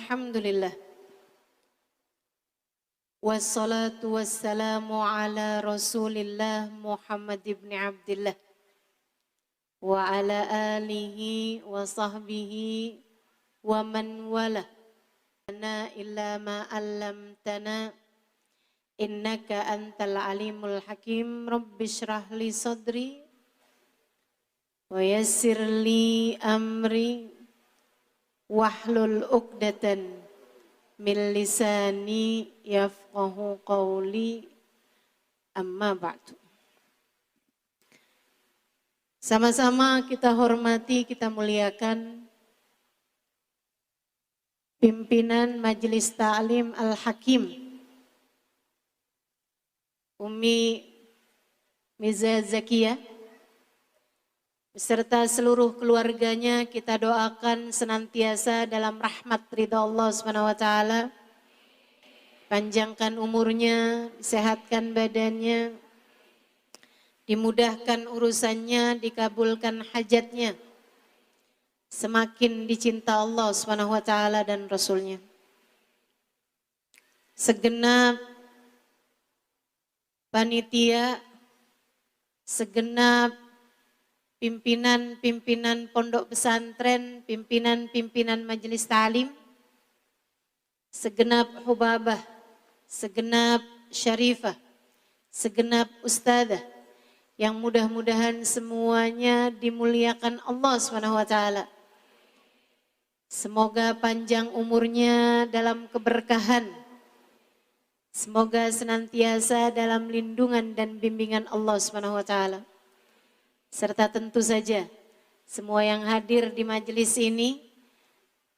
Alhamdulillah. Wassalatu wassalamu ala Rasulillah Muhammad ibn Abdillah wa ala alihi wa sahbihi wa man wala. Lana illa ma 'allamtana innaka antal alimul hakim. Rabbi shrah li sadri wa yassir li amri wahlul 'uqdatan min lisani yafqahu qawli, amma ba'du. Sama-sama kita hormati, kita muliakan pimpinan Majelis Ta'lim Al-Hakim Umi Miza Zakiyah beserta seluruh keluarganya. Kita doakan senantiasa dalam rahmat ridha Allah SWT. Panjangkan umurnya, sehatkan badannya, dimudahkan urusannya, dikabulkan hajatnya, semakin dicinta Allah SWT dan Rasulnya. Segenap panitia, segenap pimpinan-pimpinan pondok pesantren, pimpinan-pimpinan majelis ta'lim, segenap hubabah, segenap syarifah, segenap ustadzah, yang mudah-mudahan semuanya dimuliakan Allah SWT. Semoga panjang umurnya dalam keberkahan, semoga senantiasa dalam lindungan dan bimbingan Allah SWT. Serta tentu saja semua yang hadir di majelis ini,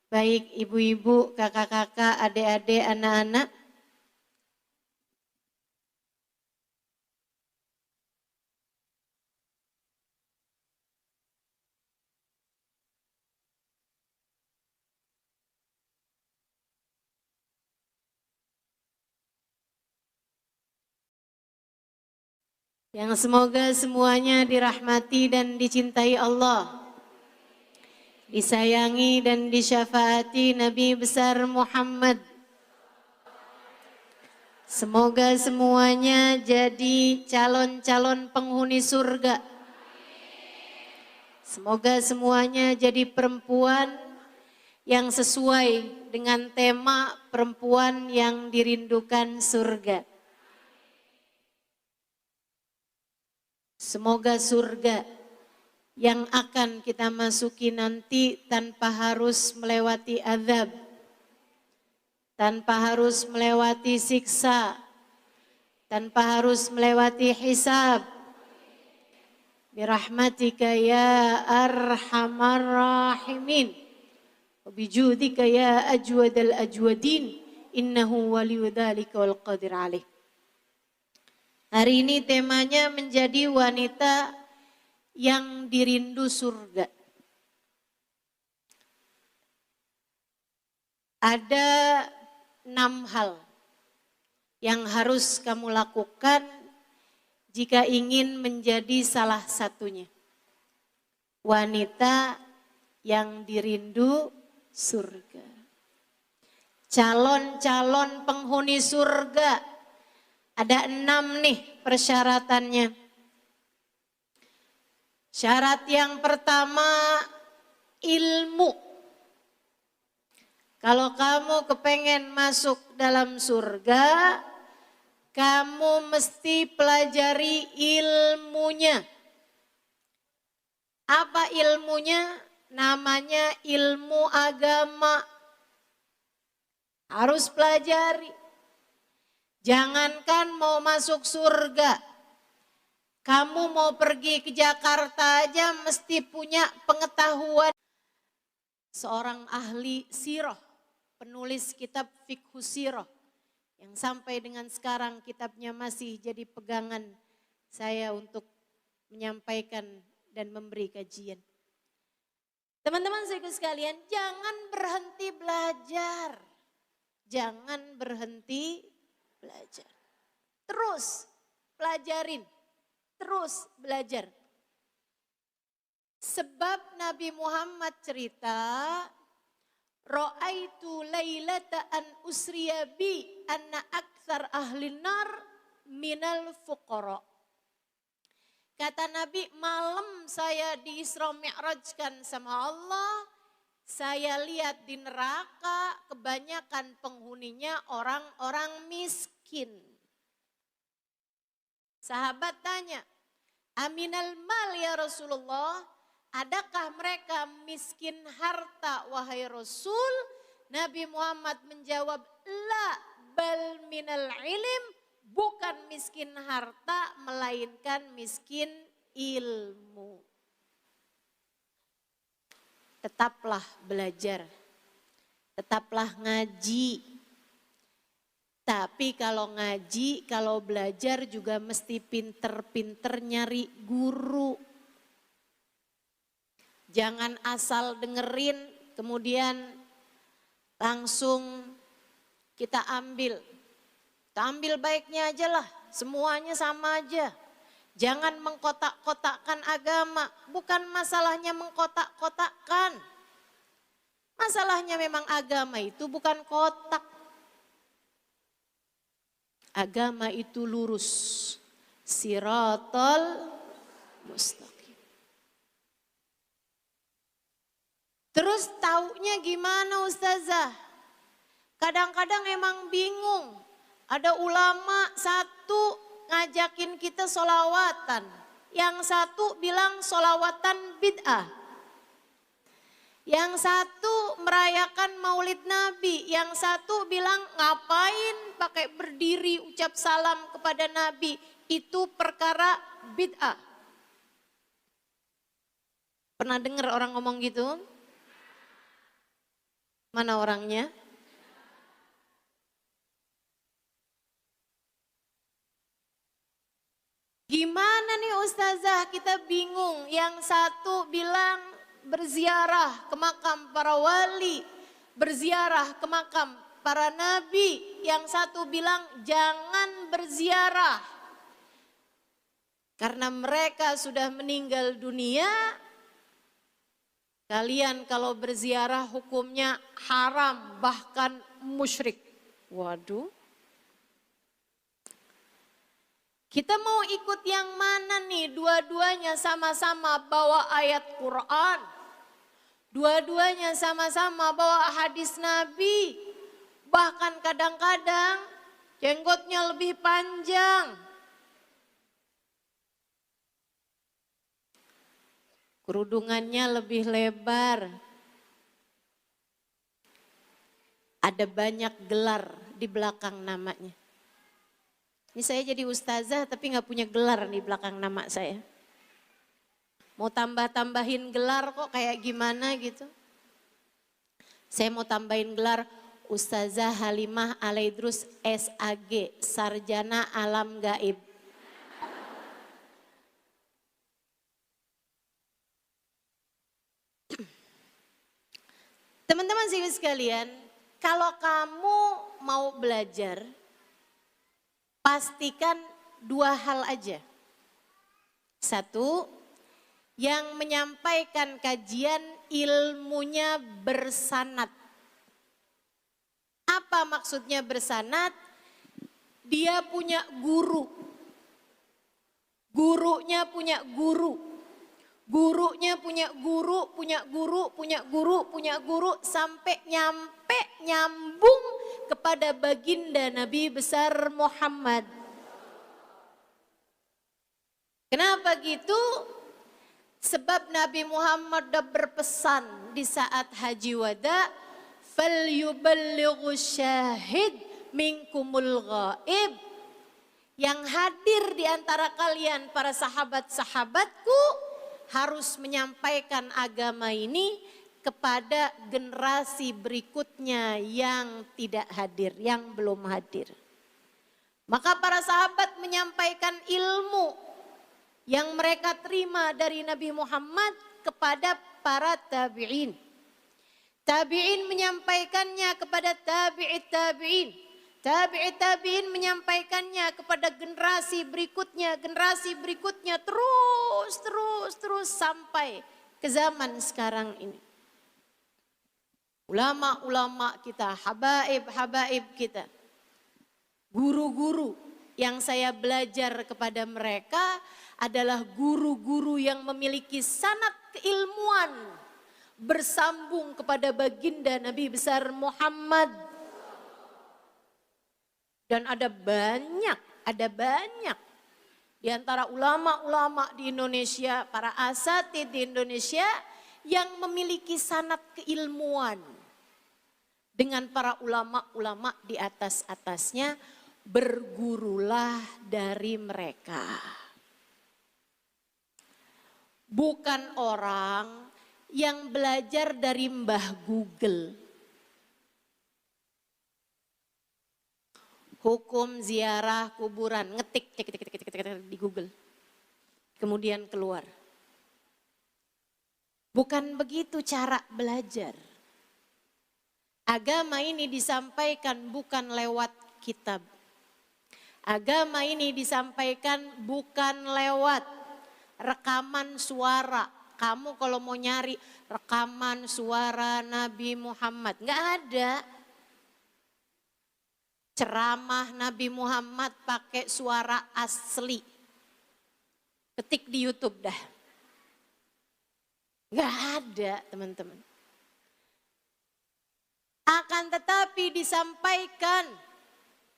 baik ibu-ibu, kakak-kakak, adik-adik, anak-anak, yang semoga semuanya dirahmati dan dicintai Allah, disayangi dan disyafaati Nabi besar Muhammad. Semoga semuanya jadi calon-calon penghuni surga. Semoga semuanya jadi perempuan yang sesuai dengan tema perempuan yang dirindukan surga. Semoga surga yang akan kita masuki nanti tanpa harus melewati azab, tanpa harus melewati siksa, tanpa harus melewati hisab. Birahmatika ya arhamar rahimin, wabijudika ya ajwadal ajwadin, innahu waliyudzalika wal qadir alaih. Hari ini temanya menjadi wanita yang dirindu surga. Ada 6 hal yang harus kamu lakukan jika ingin menjadi salah satunya. Wanita yang dirindu surga. Calon-calon penghuni surga. Ada 6 nih persyaratannya. Syarat yang pertama, ilmu. Kalau kamu kepengen masuk dalam surga, kamu mesti pelajari ilmunya. Apa ilmunya? Namanya ilmu agama. Harus pelajari. Jangankan mau masuk surga, kamu mau pergi ke Jakarta aja mesti punya pengetahuan. Seorang ahli sirah, penulis kitab fikhu sirah, yang sampai dengan sekarang kitabnya masih jadi pegangan saya untuk menyampaikan dan memberi kajian. Teman-teman sekalian, jangan berhenti belajar. Jangan berhenti belajar. Terus pelajarin, terus belajar. Sebab Nabi Muhammad cerita, Ra'aitu lailata an usriya bi anna aktsar ahlin nar minal fuqara. Kata Nabi, malam saya di Isra Mi'rajkan sama Allah, saya lihat di neraka kebanyakan penghuninya orang-orang miskin. Sahabat tanya, aminal mal ya Rasulullah, adakah mereka miskin harta wahai Rasul? Nabi Muhammad menjawab, la bal minal ilim, bukan miskin harta melainkan miskin ilmu. Tetaplah belajar, tetaplah ngaji. Tapi kalau ngaji, kalau belajar juga mesti pinter-pinter nyari guru. Jangan asal dengerin kemudian langsung kita ambil. Kita ambil baiknya aja lah, semuanya sama aja. Jangan mengkotak-kotakkan agama, bukan masalahnya mengkotak-kotakkan. Masalahnya memang agama itu bukan kotak. Agama itu lurus, siratal mustaqim. Terus taunya gimana Ustazah? Kadang-kadang emang bingung. Ada ulama satu ngajakin kita sholawatan. Yang satu bilang sholawatan bid'ah. Yang satu merayakan maulid Nabi. Yang satu bilang ngapain pakai berdiri ucap salam kepada Nabi. Itu perkara bid'ah. Pernah dengar orang ngomong gitu? Mana orangnya? Gimana nih Ustazah, kita bingung. Yang satu bilang berziarah ke makam para wali, berziarah ke makam para nabi. Yang satu bilang jangan berziarah karena mereka sudah meninggal dunia. Kalian kalau berziarah hukumnya haram, bahkan musyrik. Waduh. Kita mau ikut yang mana nih? Dua-duanya sama-sama bawa ayat Quran. Dua-duanya sama-sama bawa hadis Nabi. Bahkan kadang-kadang jenggotnya lebih panjang. Kerudungannya lebih lebar. Ada banyak gelar di belakang namanya. Ini saya jadi ustazah tapi gak punya gelar di belakang nama saya. Mau tambah-tambahin gelar kok kayak gimana gitu. Saya mau tambahin gelar Ustazah Halimah Alaidrus SAG, Sarjana Alam Gaib. Teman-teman sekalian, kalau kamu mau belajar, pastikan dua hal aja. Satu, yang menyampaikan kajian ilmunya bersanad. Apa maksudnya bersanad? Dia punya guru. Gurunya punya guru. Gurunya punya guru, punya guru, punya guru, punya guru. Sampai nyambung kepada baginda Nabi besar Muhammad. Kenapa gitu? Sebab Nabi Muhammad sudah berpesan di saat haji wada, falyuballighu syahid minkumul ghaib. Yang hadir di antara kalian para sahabat-sahabatku harus menyampaikan agama ini kepada generasi berikutnya yang tidak hadir, yang belum hadir. Maka para sahabat menyampaikan ilmu yang mereka terima dari Nabi Muhammad kepada para tabi'in. Tabi'in menyampaikannya kepada tabi'it tabi'in. Tabi'it tabi'in menyampaikannya kepada generasi berikutnya terus sampai ke zaman sekarang ini. ulama-ulama kita, habaib-habaib kita, guru-guru yang saya belajar kepada mereka adalah guru-guru yang memiliki sanad keilmuan bersambung kepada baginda Nabi besar Muhammad. Dan ada banyak di antara ulama-ulama di Indonesia, para asatidz di Indonesia yang memiliki sanad keilmuan dengan para ulama-ulama di atasnya, bergurulah dari mereka. Bukan orang yang belajar dari Mbah Google. Hukum ziarah kuburan, ngetik di Google. Kemudian keluar. Bukan begitu cara belajar. Agama ini disampaikan bukan lewat kitab. Agama ini disampaikan bukan lewat rekaman suara. Kamu kalau mau nyari rekaman suara Nabi Muhammad, nggak ada. Ceramah Nabi Muhammad pakai suara asli. Ketik di YouTube dah. Nggak ada, teman-teman. Akan tetapi disampaikan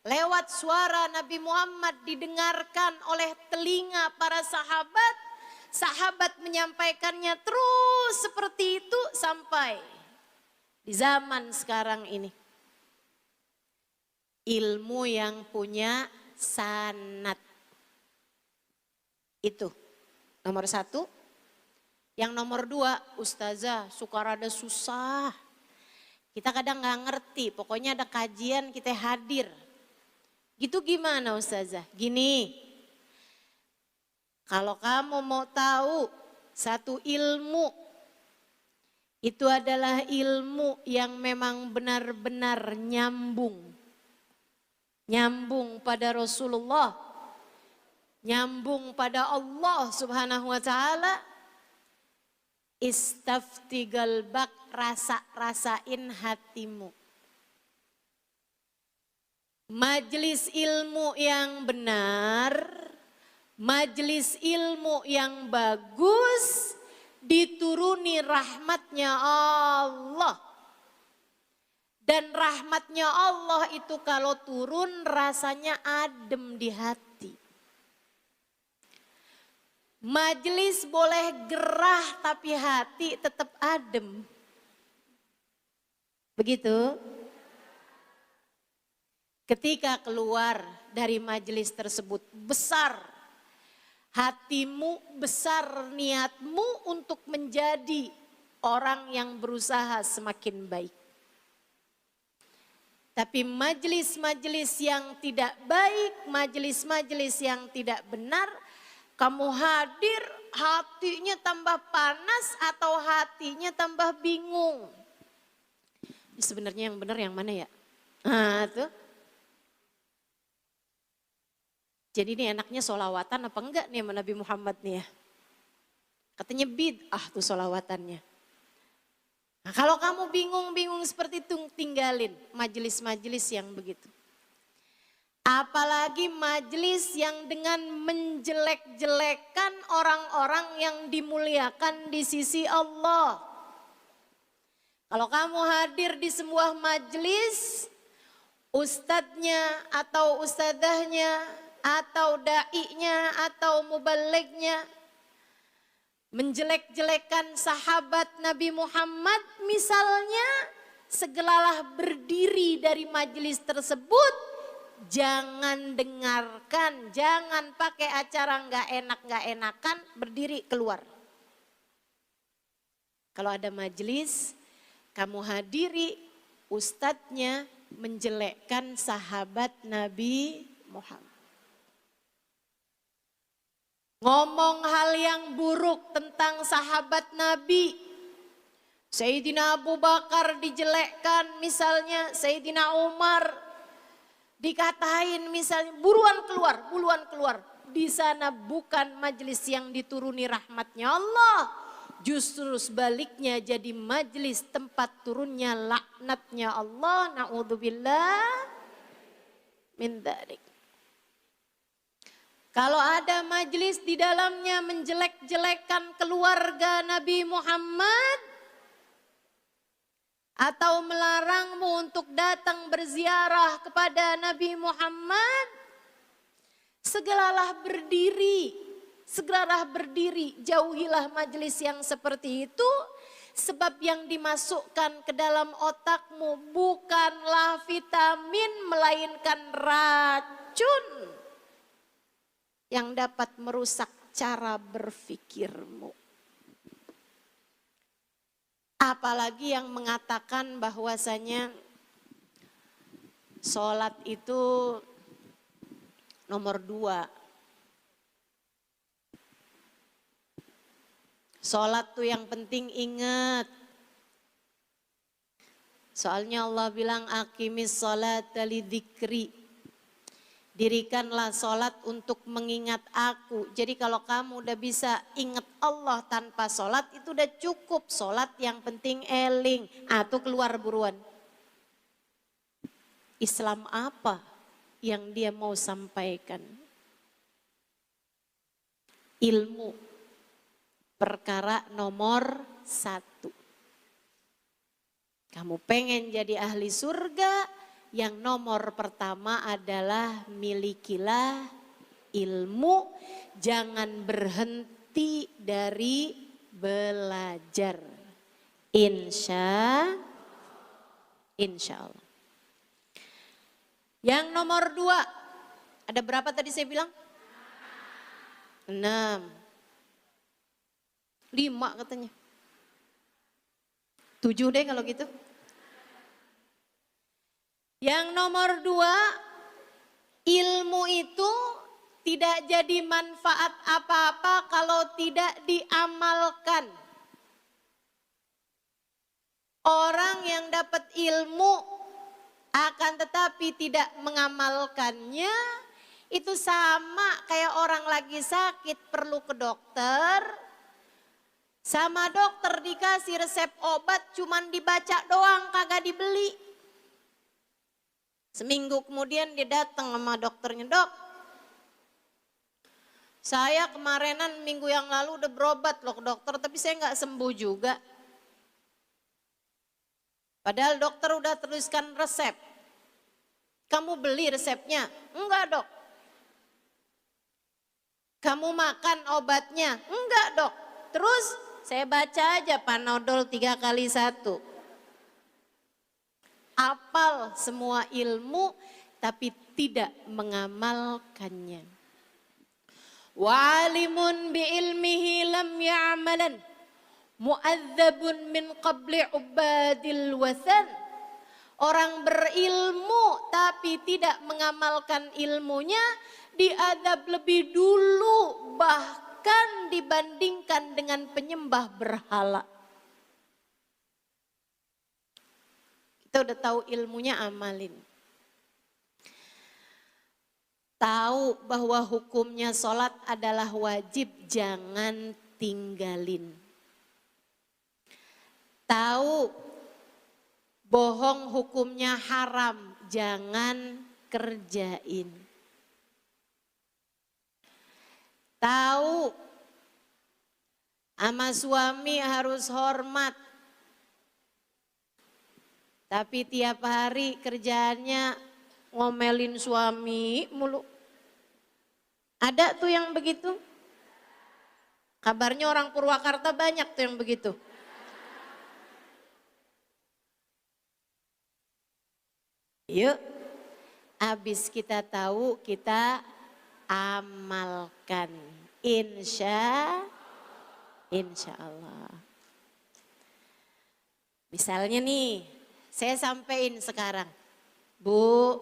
lewat suara Nabi Muhammad, didengarkan oleh telinga para sahabat. Sahabat menyampaikannya terus seperti itu sampai di zaman sekarang ini. Ilmu yang punya sanad. Itu nomor satu. Yang nomor dua, ustazah suka rada susah. Kita kadang nggak ngerti, pokoknya ada kajian kita hadir. Gitu gimana ustazah? Gini, kalau kamu mau tahu satu ilmu, itu adalah ilmu yang memang benar-benar nyambung. Nyambung pada Rasulullah, nyambung pada Allah Subhanahu wa ta'ala. Istafti galbak, rasa-rasain hatimu. Majelis ilmu yang benar, majelis ilmu yang bagus, dituruni rahmatnya Allah. Dan rahmatnya Allah itu kalau turun rasanya adem di hati. Majelis boleh gerah tapi hati tetap adem. Begitu? Ketika keluar dari majelis tersebut besar hatimu, besar niatmu untuk menjadi orang yang berusaha semakin baik. Tapi majelis-majelis yang tidak baik, majelis-majelis yang tidak benar, kamu hadir hatinya tambah panas atau hatinya tambah bingung. Sebenarnya yang benar yang mana ya? Nah, tuh. Jadi ini enaknya solawatan apa enggak nih sama Nabi Muhammad nih ya? Katanya bid'ah tuh solawatannya. Nah, kalau kamu bingung-bingung seperti itu, tinggalin majelis-majelis yang begitu. Apalagi majelis yang dengan menjelek-jelekan orang-orang yang dimuliakan di sisi Allah. Kalau kamu hadir di sebuah majelis, ustadznya atau ustadzahnya atau da'inya atau mubalignya menjelek-jelekan sahabat Nabi Muhammad misalnya, segeralah berdiri dari majelis tersebut, jangan dengarkan, jangan pakai acara nggak enakan, berdiri keluar. Kalau ada majelis, kamu hadiri, ustadznya menjelekkan sahabat Nabi Muhammad. Ngomong hal yang buruk tentang sahabat Nabi. Sayyidina Abu Bakar dijelekkan misalnya, Sayyidina Umar dikatain misalnya, buruan keluar. Di sana bukan majelis yang dituruni rahmatnya Allah. justru sebaliknya jadi majelis tempat turunnya laknatnya Allah. Na'udzubillah min dzalik. Kalau ada majelis di dalamnya menjelek-jelekan keluarga Nabi Muhammad atau melarangmu untuk datang berziarah kepada Nabi Muhammad, segeralah berdiri, jauhilah majelis yang seperti itu, sebab yang dimasukkan ke dalam otakmu bukanlah vitamin melainkan racun yang dapat merusak cara berpikirmu. Apalagi yang mengatakan bahwasanya sholat itu nomor 2. Sholat tuh yang penting ingat. Soalnya Allah bilang aqimis sholata lidzikri. Dirikanlah sholat untuk mengingat aku. Jadi kalau kamu udah bisa ingat Allah tanpa sholat itu udah cukup. Sholat yang penting eling. Tuh keluar buruan. Islam apa yang dia mau sampaikan? Ilmu. Perkara nomor 1. Kamu pengen jadi ahli surga? Yang nomor pertama adalah milikilah ilmu, jangan berhenti dari belajar. Insya Allah. Yang nomor 2, ada berapa tadi saya bilang? 6. 5 katanya. 7 deh kalau gitu. Yang nomor 2, ilmu itu tidak jadi manfaat apa-apa kalau tidak diamalkan. Orang yang dapat ilmu akan tetapi tidak mengamalkannya, itu sama kayak orang lagi sakit perlu ke dokter. Sama dokter dikasih resep obat cuman dibaca doang kagak dibeli. Seminggu kemudian dia datang sama dokternya, dok, saya kemarinan minggu yang lalu udah berobat loh ke dokter tapi saya nggak sembuh juga. Padahal dokter udah tuliskan resep. Kamu beli resepnya? Enggak dok. Kamu makan obatnya? Enggak dok. Terus saya baca aja Panadol 3 kali 1. Apal semua ilmu tapi tidak mengamalkannya. Wa'alimun bi'ilmihi lam ya'malan mu'adzabun min qabli ubadil wathan. Orang berilmu tapi tidak mengamalkan ilmunya diadab lebih dulu bahkan dibandingkan dengan penyembah berhala. Kita udah tahu ilmunya, amalin. Tahu bahwa hukumnya sholat adalah wajib, jangan tinggalin. Tahu bohong hukumnya haram, jangan kerjain. Tahu sama suami harus hormat. Tapi tiap hari kerjaannya ngomelin suami mulu. Ada tuh yang begitu? Kabarnya orang Purwakarta banyak tuh yang begitu. Yuk, abis kita tahu kita amalkan. Insya Allah. Misalnya nih, saya sampein sekarang, Bu,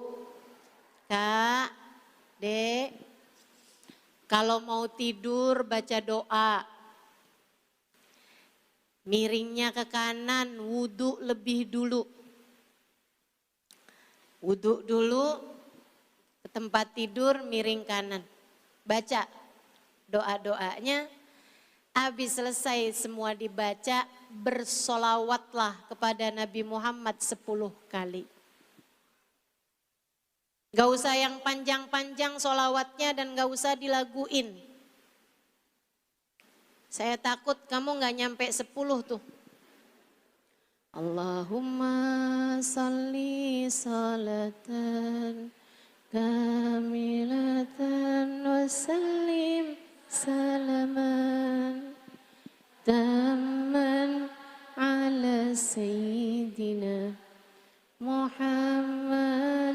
Kak, Dek, kalau mau tidur baca doa, miringnya ke kanan, wudhu lebih dulu. Wudhu dulu, ke tempat tidur miring kanan. Baca doa-doanya, Habis selesai semua dibaca, bersolawatlah kepada Nabi Muhammad 10 kali. Gak usah yang panjang-panjang solawatnya dan gak usah dilaguin. Saya takut kamu gak nyampe 10 tuh. Allahumma salli salatan kamilatan wa sallim salaman tamman ala sayyidina Muhammadin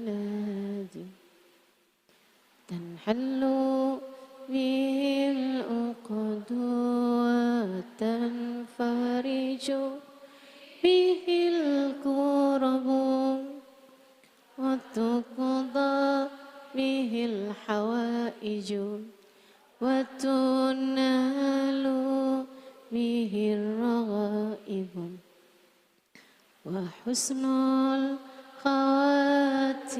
alladhi tanhallu bihil uqdu wa tanfariju bihil kurabu wa tuqda bihil hawaiju wa tunalu bihil ragaibu wa husnul khawatimi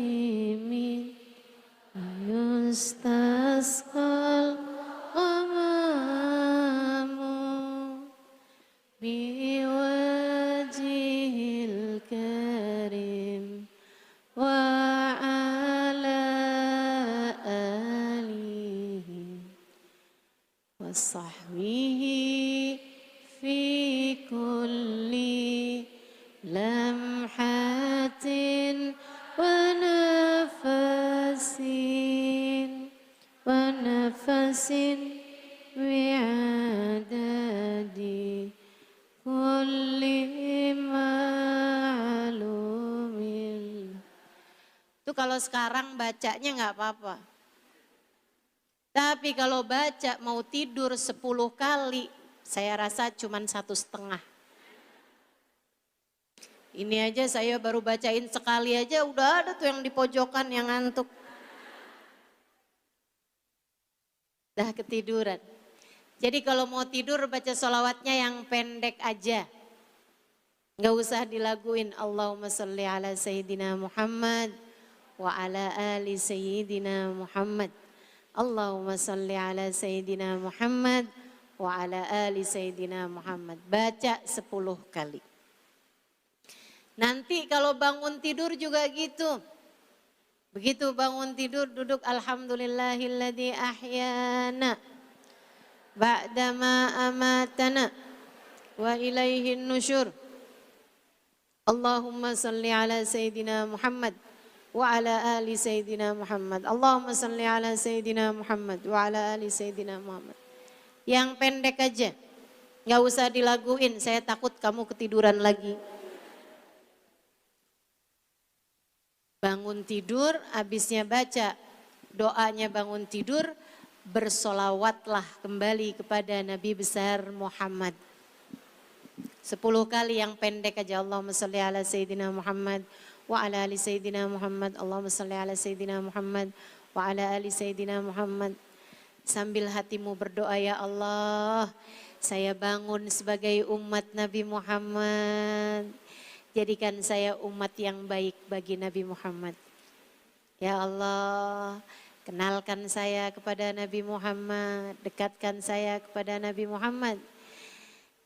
yustasqal ghamamu biwajhil karim wa ala alihi wa sahbihi fi kulli lamhatin wa nafasin wi'adadi kulli ma'lumin. Itu kalau sekarang bacanya nggak apa-apa. Tapi kalau baca mau tidur 10 kali, saya rasa cuman 1,5. Ini aja saya baru bacain sekali aja udah ada tuh yang di pojokan yang ngantuk. Dah ketiduran. Jadi kalau mau tidur baca sholawatnya yang pendek aja. Nggak usah dilaguin Allahumma sholli ala sayyidina Muhammad wa ala ali sayyidina Muhammad. Allahumma sholli ala sayyidina Muhammad wa ala ali sayyidina Muhammad. Baca 10 kali. Nanti kalau bangun tidur juga gitu. Begitu bangun tidur duduk alhamdulillahilladzi ahyana ba'dama amatana wa ilaihin nusyur. Allahumma salli ala sayyidina Muhammad wa ala ali sayyidina Muhammad. Allahumma salli ala sayyidina Muhammad wa ala ali sayyidina Muhammad. Yang pendek aja. Enggak usah dilaguin, saya takut kamu ketiduran lagi. Bangun tidur, habisnya baca doanya bangun tidur, bersolawatlah kembali kepada Nabi besar Muhammad. 10 kali yang pendek aja. Allahumma sholli ala sayyidina Muhammad wa ala ali sayyidina Muhammad. Allahumma sholli ala sayyidina Muhammad wa ala ali sayyidina Muhammad. Sambil hatimu berdoa, ya Allah, saya bangun sebagai umat Nabi Muhammad. Jadikan saya umat yang baik bagi Nabi Muhammad. Ya Allah, kenalkan saya kepada Nabi Muhammad, dekatkan saya kepada Nabi Muhammad.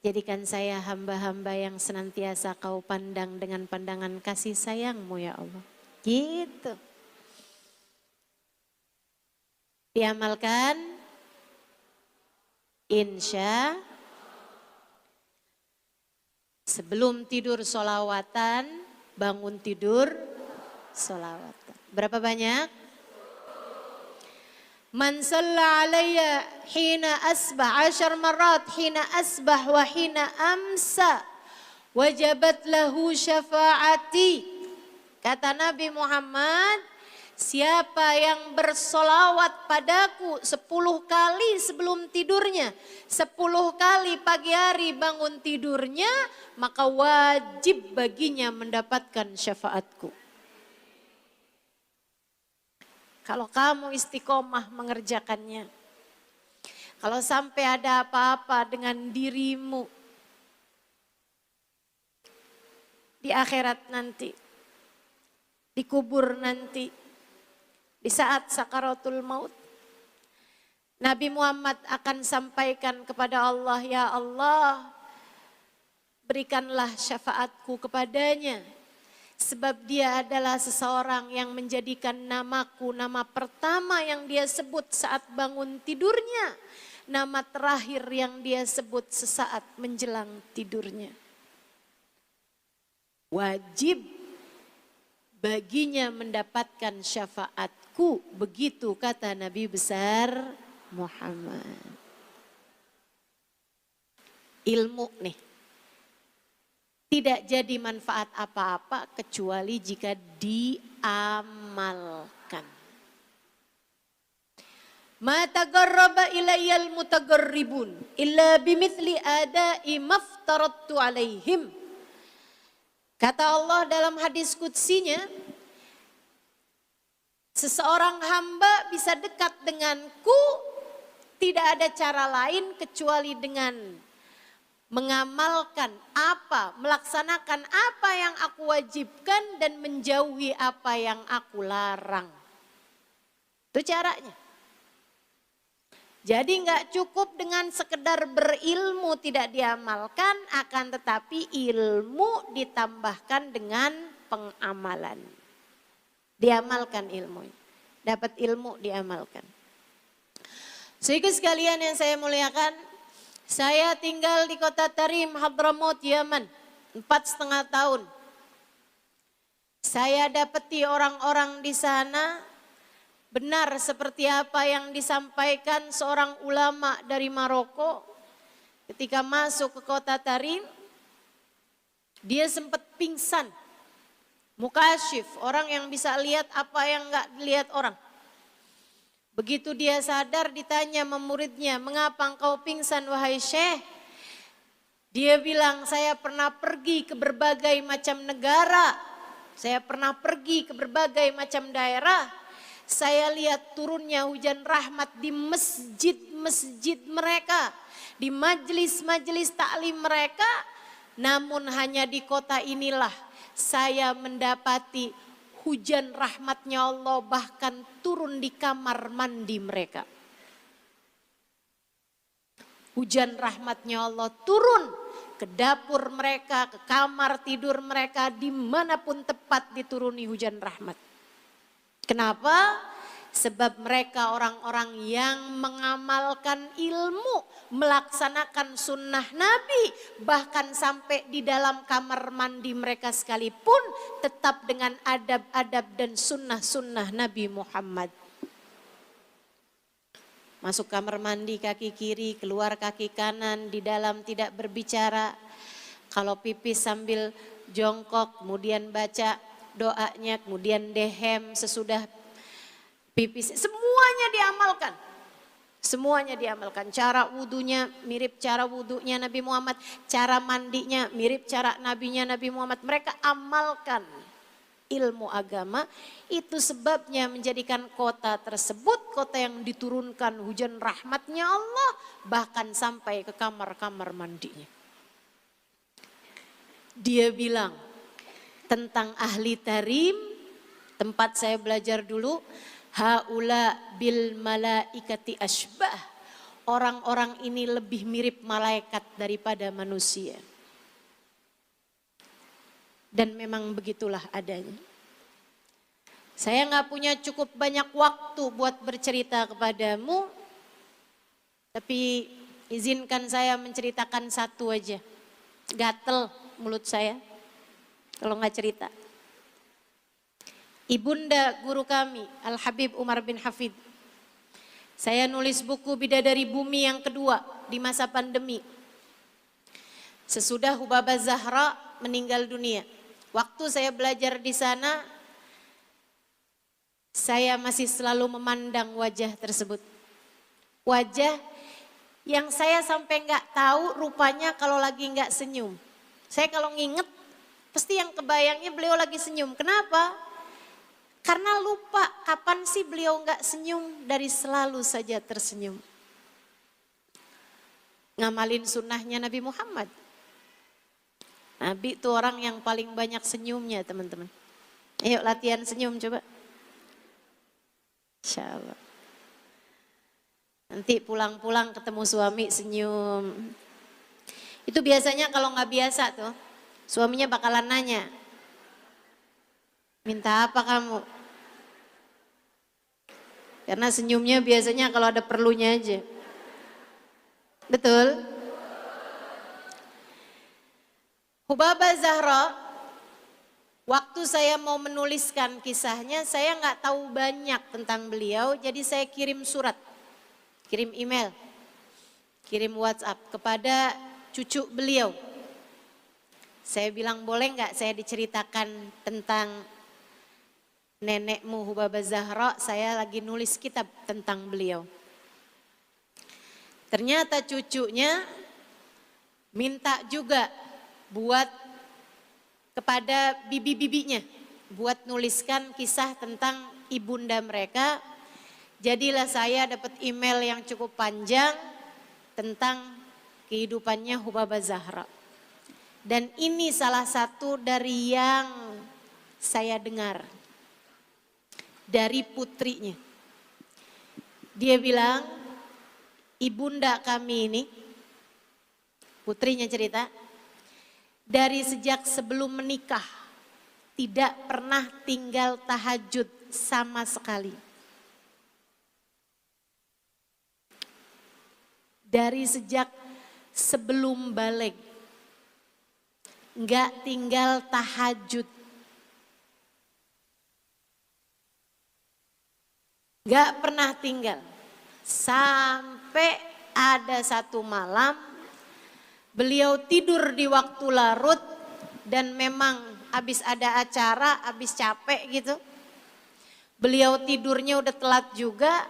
Jadikan saya hamba-hamba yang senantiasa kau pandang dengan pandangan kasih sayangmu ya Allah. Gitu. Diamalkan, insya sebelum tidur sholawatan, bangun tidur sholawatan. Berapa banyak? Man shalla alayya hina asbah 10 marat, hina asbah wa hina amsa, wajabat lahu syafaati. Kata Nabi Muhammad, siapa yang bersolawat padaku 10 kali sebelum tidurnya, 10 kali pagi hari bangun tidurnya, maka wajib baginya mendapatkan syafaatku. Kalau kamu istiqomah mengerjakannya, kalau sampai ada apa-apa dengan dirimu di akhirat nanti, dikubur nanti, di saat sakaratul maut, Nabi Muhammad akan sampaikan kepada Allah, ya Allah, berikanlah syafaatku kepadanya. Sebab dia adalah seseorang yang menjadikan namaku nama pertama yang dia sebut saat bangun tidurnya. Nama terakhir yang dia sebut sesaat menjelang tidurnya. Wajib baginya mendapatkan syafaatku. Begitu kata Nabi besar Muhammad. Ilmu nih. Tidak jadi manfaat apa-apa kecuali jika diamalkan. Ma taqarraba ilayyal mutaqarribun illa bimithli ada'i maftaradtu alaihim. Kata Allah dalam hadis qudsinya, seseorang hamba bisa dekat denganku tidak ada cara lain kecuali dengan mengamalkan apa, melaksanakan apa yang aku wajibkan dan menjauhi apa yang aku larang. Itu caranya. Jadi nggak cukup dengan sekedar berilmu tidak diamalkan, akan tetapi ilmu ditambahkan dengan pengamalan. Diamalkan ilmu, dapat ilmu diamalkan. Sehingga sekalian yang saya muliakan, saya tinggal di kota Tarim, Hadramaut, Yaman, 4,5 tahun. Saya dapati orang-orang di sana benar seperti apa yang disampaikan seorang ulama dari Maroko. Ketika masuk ke kota Tarim, dia sempat pingsan. Mukasyif, orang yang bisa lihat apa yang enggak dilihat orang. Begitu dia sadar ditanya sama muridnya, mengapa engkau pingsan wahai Syekh? Dia bilang, saya pernah pergi ke berbagai macam negara. Saya pernah pergi ke berbagai macam daerah. Saya lihat turunnya hujan rahmat di masjid-masjid mereka. Di majelis-majelis taklim mereka. Namun hanya di kota inilah saya mendapati hujan rahmatnya Allah bahkan turun di kamar mandi mereka. Hujan rahmatnya Allah turun ke dapur mereka, ke kamar tidur mereka, dimanapun tepat dituruni hujan rahmat. Kenapa? Sebab mereka orang-orang yang mengamalkan ilmu, melaksanakan sunnah Nabi, bahkan sampai di dalam kamar mandi mereka sekalipun tetap dengan adab-adab dan sunnah-sunnah Nabi Muhammad. Masuk kamar mandi kaki kiri, keluar kaki kanan, di dalam tidak berbicara. Kalau pipis sambil jongkok, kemudian baca doanya, kemudian dehem sesudah pipis, semuanya diamalkan. Semuanya diamalkan. Cara wudunya mirip cara wudunya Nabi Muhammad. Cara mandinya mirip cara nabinya Nabi Muhammad. Mereka amalkan ilmu agama. Itu sebabnya menjadikan kota tersebut kota yang diturunkan hujan rahmatnya Allah. Bahkan sampai ke kamar-kamar mandinya. Dia bilang tentang ahli Tarim, tempat saya belajar dulu, haula bil malaikati asbah. Orang-orang ini lebih mirip malaikat daripada manusia. Dan memang begitulah adanya. Saya nggak punya cukup banyak waktu buat bercerita kepadamu. Tapi izinkan saya menceritakan satu aja. Gatel mulut saya kalau nggak cerita. Ibunda guru kami, Al-Habib Umar bin Hafid. Saya nulis buku Bidadari Bumi yang kedua di masa pandemi. Sesudah Hubabah Zahra meninggal dunia. Waktu saya belajar di sana, saya masih selalu memandang wajah tersebut. Wajah yang saya sampai nggak tahu rupanya kalau lagi nggak senyum. Saya kalau nginget, pasti yang kebayangnya beliau lagi senyum. Kenapa? Karena lupa kapan sih beliau nggak senyum, dari selalu saja tersenyum. Ngamalin sunnahnya Nabi Muhammad. Nabi itu orang yang paling banyak senyumnya teman-teman. Ayo latihan senyum coba. Insya Allah. Nanti pulang-pulang ketemu suami senyum. Itu biasanya kalau nggak biasa tuh, suaminya bakalan nanya, minta apa kamu? Karena senyumnya biasanya kalau ada perlunya aja. Betul? Hubabah Zahra, waktu saya mau menuliskan kisahnya, saya nggak tahu banyak tentang beliau, jadi saya kirim surat, kirim email, kirim WhatsApp kepada cucu beliau. Saya bilang, boleh nggak saya diceritakan tentang nenekmu Hubabah Zahra, saya lagi nulis kitab tentang beliau. Ternyata cucunya minta juga buat kepada bibi-bibinya, buat nuliskan kisah tentang ibunda mereka. Jadilah saya dapat email yang cukup panjang tentang kehidupannya Hubabah Zahra. Dan ini salah satu dari yang saya dengar dari putrinya. Dia bilang, ibunda kami ini, putrinya cerita, dari sejak sebelum menikah tidak pernah tinggal tahajud sama sekali. Dari sejak sebelum balik, enggak tinggal tahajud. Enggak pernah tinggal. Sampai ada satu malam beliau tidur di waktu larut dan memang habis ada acara, habis capek gitu. Beliau tidurnya udah telat juga,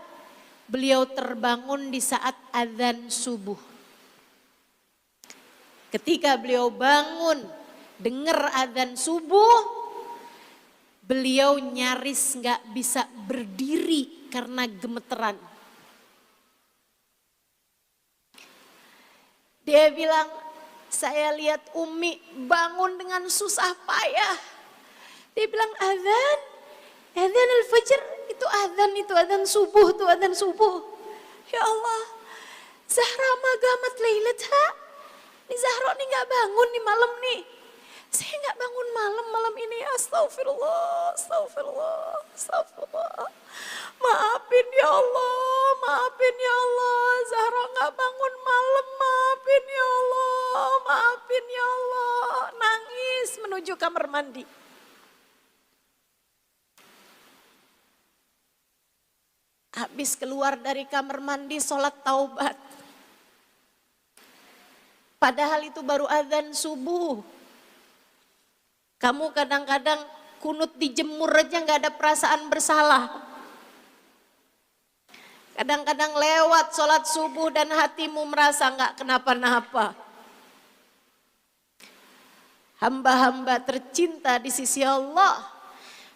beliau terbangun di saat azan subuh. Ketika beliau bangun, dengar azan subuh, beliau nyaris nggak bisa berdiri karena gemeteran. Dia bilang, saya lihat Umi bangun dengan susah payah. Dia bilang, azan al-fajr, itu azan subuh, itu azan subuh. Ya Allah, Zahra magamat lailatha. Ini Zahra nih gak bangun nih malam nih. Saya gak bangun malam ini, astagfirullah, astagfirullah, astagfirullah. Maafin ya Allah, maafin ya Allah. Zahra gak bangun malam, maafin ya Allah, maafin ya Allah. Nangis menuju kamar mandi. Habis keluar dari kamar mandi, sholat taubat. Padahal itu baru azan subuh. Kamu kadang-kadang kunut dijemur aja gak ada perasaan bersalah. Kadang-kadang lewat sholat subuh dan hatimu merasa gak kenapa-napa. Hamba-hamba tercinta di sisi Allah,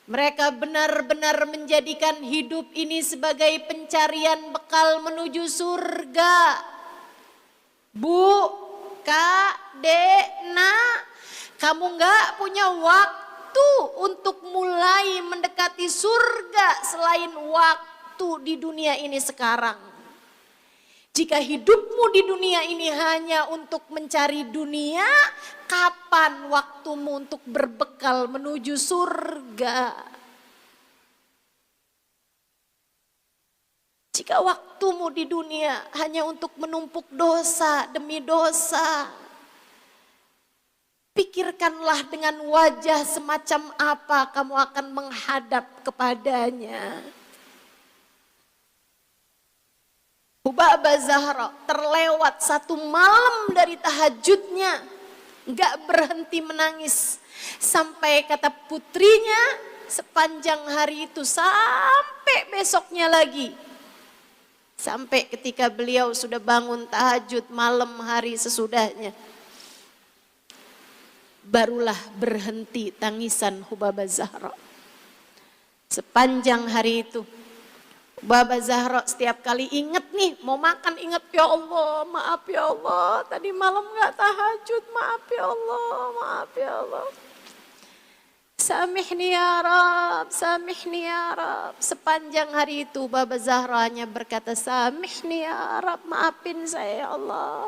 mereka benar-benar menjadikan hidup ini sebagai pencarian bekal menuju surga. Bu, Kak, Dek, Nak, kamu gak punya waktu untuk mulai mendekati surga selain waktu di dunia ini sekarang. Jika hidupmu di dunia ini hanya untuk mencari dunia, kapan waktumu untuk berbekal menuju surga? Jika waktumu di dunia hanya untuk menumpuk dosa demi dosa, pikirkanlah dengan wajah semacam apa kamu akan menghadap kepadanya. Hubabah Zahra terlewat satu malam dari tahajudnya, gak berhenti menangis. Sampai kata putrinya, sepanjang hari itu sampai besoknya lagi. Sampai ketika beliau sudah bangun tahajud malam hari sesudahnya, barulah berhenti tangisan Hubabah Zahra. Sepanjang hari itu Hubabah Zahra setiap kali ingat nih mau makan, ingat, ya Allah, maaf ya Allah, tadi malam gak tahajud, maaf ya Allah, maaf ya Allah. samihni ya Rab, samihni ya Rab. Sepanjang hari itu Baba Zahra hanya berkata, samihni ya Rab, maafin saya ya Allah.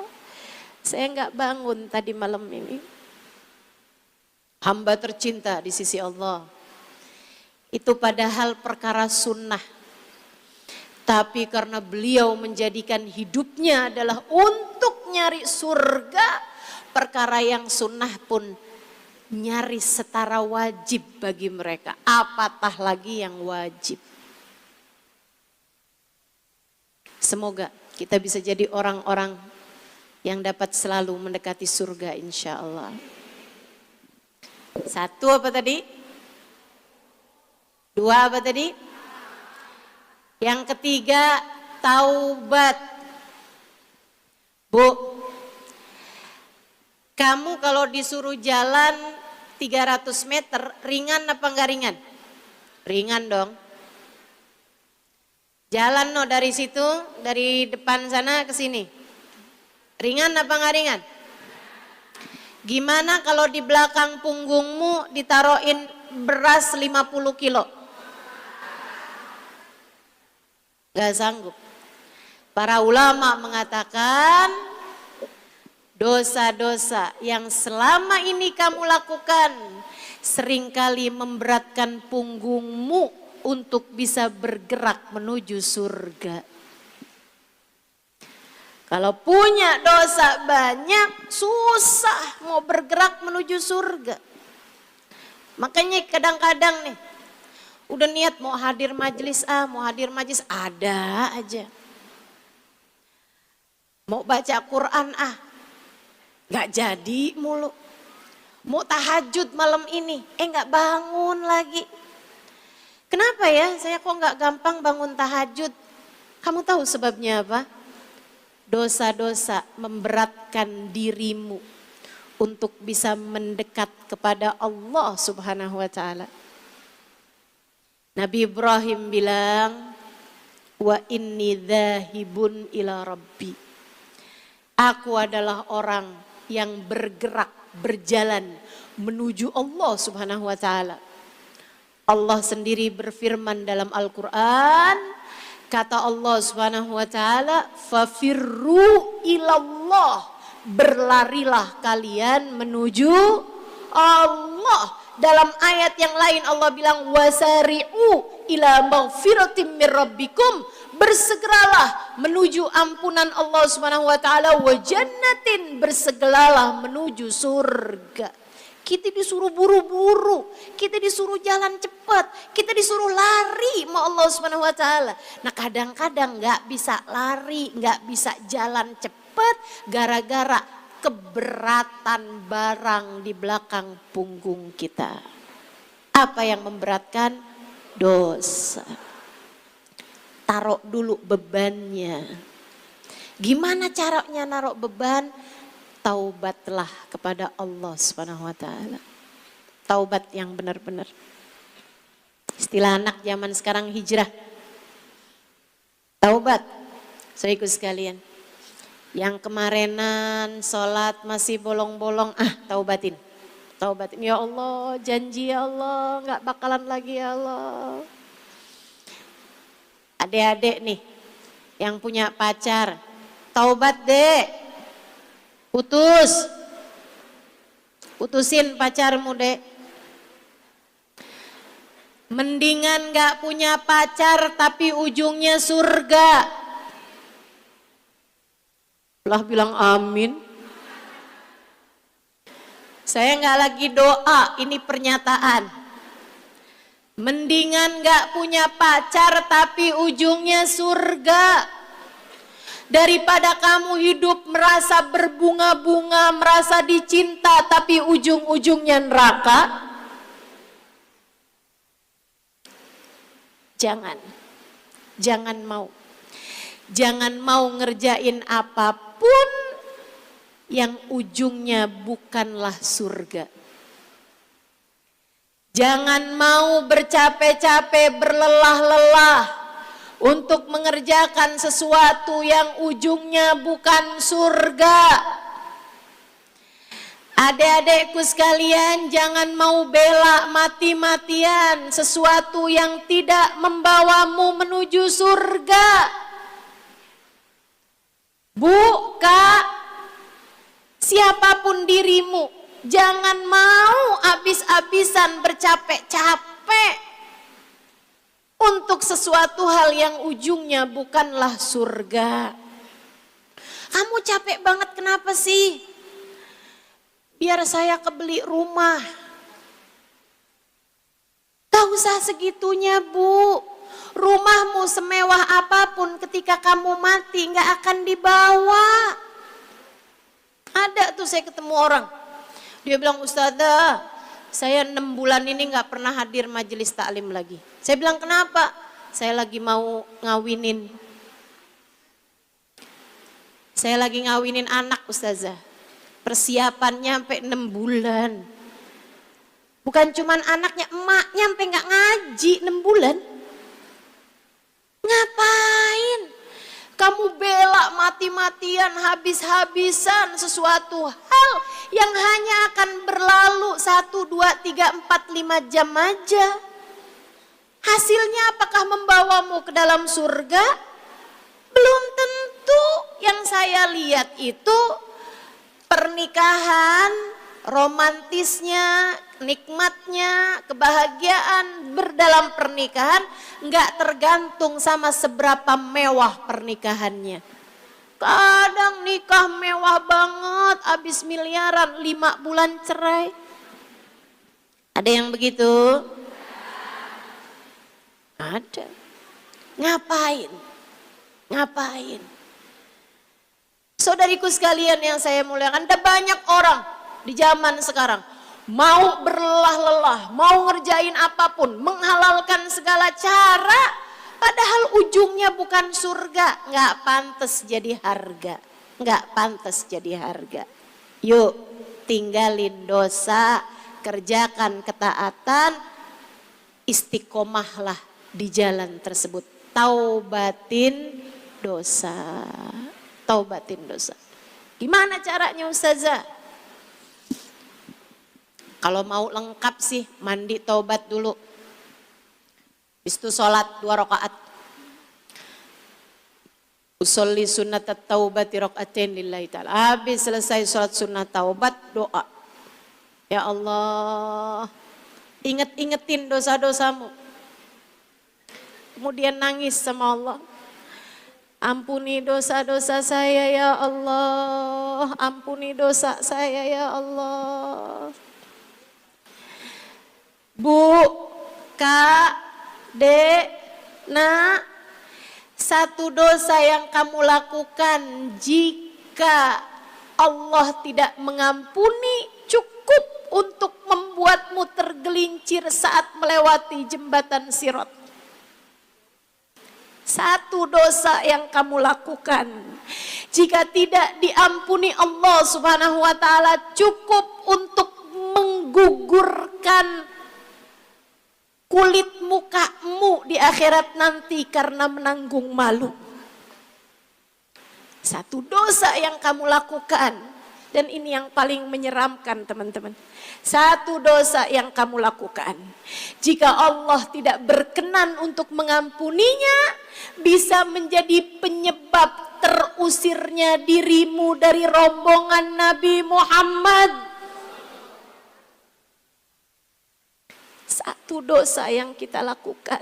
Saya enggak bangun tadi malam ini. Hamba tercinta di sisi Allah. Itu padahal perkara sunnah. Tapi karena beliau menjadikan hidupnya adalah untuk nyari surga, perkara yang sunnah pun nyaris setara wajib bagi mereka. Apatah lagi yang wajib. Semoga kita bisa jadi orang-orang yang dapat selalu mendekati surga insya Allah. Satu apa tadi? Dua apa tadi? Yang ketiga, taubat. Bu, kamu kalau disuruh jalan 300 meter, ringan apa enggak ringan? Ringan dong. Jalan no dari situ, dari depan sana ke sini. Ringan apa enggak ringan? Gimana kalau di belakang punggungmu ditaruhin beras 50 kilo? Gak sanggup. Para ulama mengatakan dosa-dosa yang selama ini kamu lakukan seringkali memberatkan punggungmu untuk bisa bergerak menuju surga. Kalau punya dosa banyak, susah mau bergerak menuju surga. Makanya kadang-kadang nih, udah niat mau hadir majelis mau hadir majelis, ada aja. Mau baca Quran gak jadi mulu. Mau tahajud malam ini, gak bangun lagi. Kenapa ya, saya kok gak gampang bangun tahajud? Kamu tahu sebabnya apa? Dosa-dosa memberatkan dirimu untuk bisa mendekat kepada Allah Subhanahu wa ta'ala. Nabi Ibrahim bilang, wa inni dzahibun ila rabbi. Aku adalah orang yang bergerak, berjalan menuju Allah Subhanahu wa ta'ala. Allah sendiri berfirman dalam Al-Quran, kata Allah Subhanahu wa ta'ala, fafirru ilallah, berlarilah kalian menuju Allah. Dalam ayat yang lain Allah bilang wasari'u ila maghfiratin mir rabbikum, bersegeralah menuju ampunan Allah Subhanahu wa taala, wa jannatin, bersegeralah menuju surga. Kita disuruh buru-buru, kita disuruh jalan cepat, kita disuruh lari sama Allah Subhanahu wa taala. Nah, kadang-kadang enggak bisa lari, enggak bisa jalan cepat gara-gara keberatan barang di belakang punggung kita. Apa yang memberatkan? Dosa. Taruh dulu bebannya. Gimana caranya naruh beban? Taubatlah kepada Allah Subhanahu wa taala. Taubat yang benar-benar. Istilah anak zaman sekarang hijrah. Taubat. Saudaraku sekalian, yang kemarinan sholat masih bolong-bolong, taubatin. Taubatin, ya Allah, janji ya Allah, gak bakalan lagi ya Allah. Adik-adik nih, yang punya pacar, taubat deh. Putusin pacarmu deh. Mendingan gak punya pacar tapi ujungnya surga. Allah bilang amin. Saya nggak lagi doa, ini pernyataan. Mendingan nggak punya pacar tapi ujungnya surga, daripada kamu hidup merasa berbunga-bunga, merasa dicinta tapi ujung-ujungnya neraka. Jangan mau ngerjain apapun yang ujungnya bukanlah surga. Jangan mau bercapek-capek, berlelah-lelah untuk mengerjakan sesuatu yang ujungnya bukan surga. Adik-adikku sekalian, jangan mau bela mati-matian sesuatu yang tidak membawamu menuju surga. Bu, Kak, siapapun dirimu, jangan mau habis-habisan bercapek-capek untuk sesuatu hal yang ujungnya bukanlah surga. Kamu capek banget kenapa sih? Biar saya kebeli rumah. Gak usah segitunya, Bu. Rumahmu semewah apapun ketika kamu mati gak akan dibawa. Ada tuh saya ketemu orang. Dia bilang, Ustazah, saya 6 bulan ini gak pernah hadir majelis taklim lagi. Saya bilang, kenapa? Saya lagi mau ngawinin. Saya lagi ngawinin anak, Ustazah. Persiapannya sampai 6 bulan. Bukan cuman anaknya, emaknya sampai gak ngaji 6 bulan. Ngapain? Kamu bela mati-matian, habis-habisan sesuatu hal yang hanya akan berlalu 1, 2, 3, 4, 5 jam aja. Hasilnya apakah membawamu ke dalam surga? Belum tentu. Yang saya lihat itu pernikahan, romantisnya, nikmatnya, kebahagiaan berdalam pernikahan nggak tergantung sama seberapa mewah pernikahannya. Kadang nikah mewah banget, habis miliaran, 5 bulan cerai. Ada yang begitu? Ada. Ngapain? Ngapain? Saudariku sekalian yang saya muliakan, ada banyak orang di zaman sekarang mau berlelah-lelah, mau ngerjain apapun, menghalalkan segala cara, padahal ujungnya bukan surga. Nggak pantas jadi harga, nggak pantas jadi harga. Yuk, tinggalin dosa, kerjakan ketaatan, istiqomahlah di jalan tersebut. Taubatin dosa. Taubatin dosa. Gimana caranya, Ustazah? Kalau mau lengkap sih mandi taubat dulu. Habis itu sholat 2 rakaat. Usolli sunnat taubati rakaatain lillahi ta'ala. Habis selesai sholat sunnah taubat, doa. Ya Allah, inget-ingetin dosa-dosamu. Kemudian nangis sama Allah. Ampuni dosa-dosa saya ya Allah. Ampuni dosa saya ya Allah. Bu, Kak, Dek, Nak, satu dosa yang kamu lakukan jika Allah tidak mengampuni cukup untuk membuatmu tergelincir saat melewati jembatan Sirat. Satu dosa yang kamu lakukan jika tidak diampuni Allah Subhanahu wa ta'ala cukup untuk menggugurkan kulit mukamu di akhirat nanti karena menanggung malu. Satu dosa yang kamu lakukan, dan ini yang paling menyeramkan teman-teman. Satu dosa yang kamu lakukan, jika Allah tidak berkenan untuk mengampuninya, bisa menjadi penyebab terusirnya dirimu dari rombongan Nabi Muhammad. Satu dosa yang kita lakukan,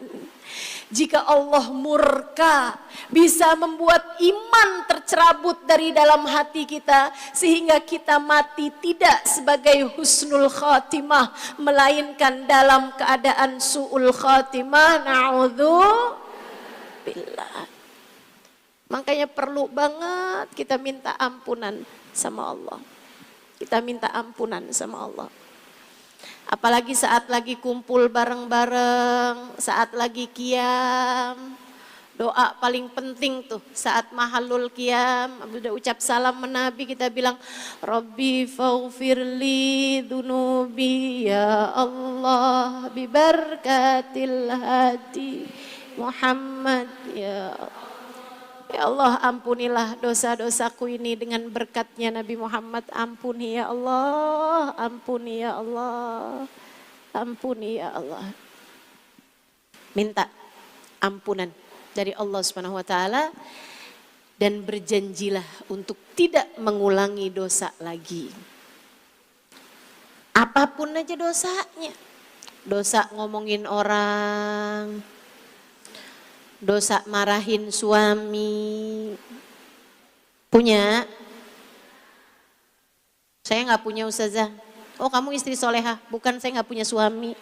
jika Allah murka, bisa membuat iman tercerabut dari dalam hati kita, sehingga kita mati tidak sebagai husnul khatimah, melainkan dalam keadaan su'ul khatimah. Na'udzubillah. Makanya perlu banget kita minta ampunan sama Allah. Kita minta ampunan sama Allah. Apalagi saat lagi kumpul bareng-bareng, saat lagi qiyam. Doa paling penting tuh saat mahalul qiyam, udah ucap salam menabi kita bilang Rabbi faghfirli dunubi ya Allah bibarakatil hadi Muhammad ya Allah. Ya Allah, ampunilah dosa-dosaku ini dengan berkatnya Nabi Muhammad. Ampuni ya Allah, ampuni ya Allah, ampuni ya Allah. Minta ampunan dari Allah Subhanahu wa taala dan berjanjilah untuk tidak mengulangi dosa lagi. Apapun aja dosanya. Dosa ngomongin orang, dosa marahin suami. Punya? Saya nggak punya Ustazah. Oh kamu istri solehah, bukan, saya nggak punya suami.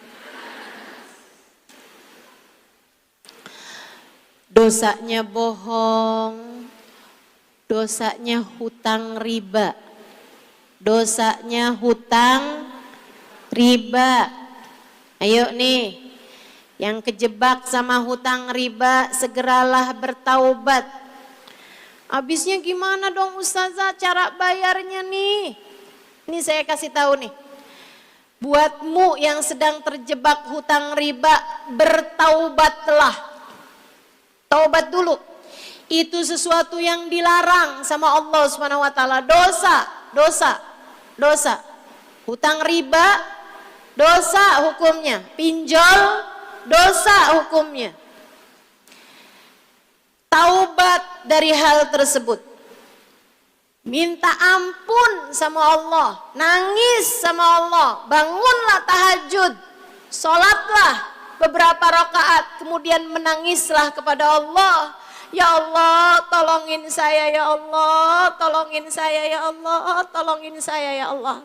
Dosanya bohong, dosanya hutang riba, dosanya hutang riba. Ayo nih, yang kejebak sama hutang riba segeralah bertaubat. Habisnya gimana dong Ustazah cara bayarnya nih? Ini saya kasih tahu nih. Buatmu yang sedang terjebak hutang riba, bertaubatlah. Taubat dulu. Itu sesuatu yang dilarang sama Allah Subhanahu wa taala. Dosa, dosa, dosa. Hutang riba dosa hukumnya, pinjol dosa hukumnya. Taubat dari hal tersebut. Minta ampun sama Allah, nangis sama Allah, bangunlah tahajud, sholatlah beberapa rakaat, kemudian menangislah kepada Allah. Ya Allah, tolongin saya ya Allah, tolongin saya ya Allah, tolongin saya ya Allah.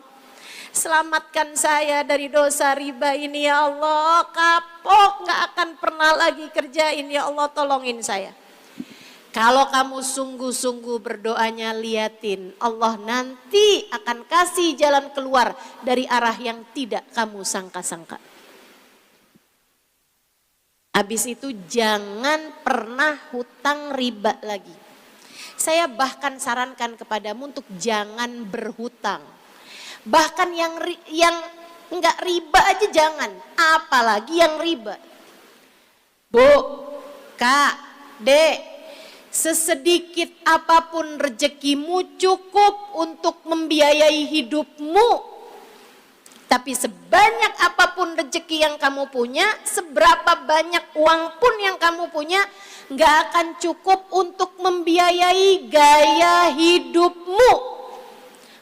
Selamatkan saya dari dosa riba ini ya Allah. Kapok, gak akan pernah lagi kerjain ya Allah, tolongin saya. Kalau kamu sungguh-sungguh berdoanya, liatin Allah nanti akan kasih jalan keluar dari arah yang tidak kamu sangka-sangka. Habis itu jangan pernah hutang riba lagi. Saya bahkan sarankan kepadamu untuk jangan berhutang. Bahkan yang enggak riba aja jangan, apalagi yang riba. Bu, Kak, Dek, sesedikit apapun rezekimu cukup untuk membiayai hidupmu. Tapi sebanyak apapun rezeki yang kamu punya, seberapa banyak uang pun yang kamu punya, enggak akan cukup untuk membiayai gaya hidupmu.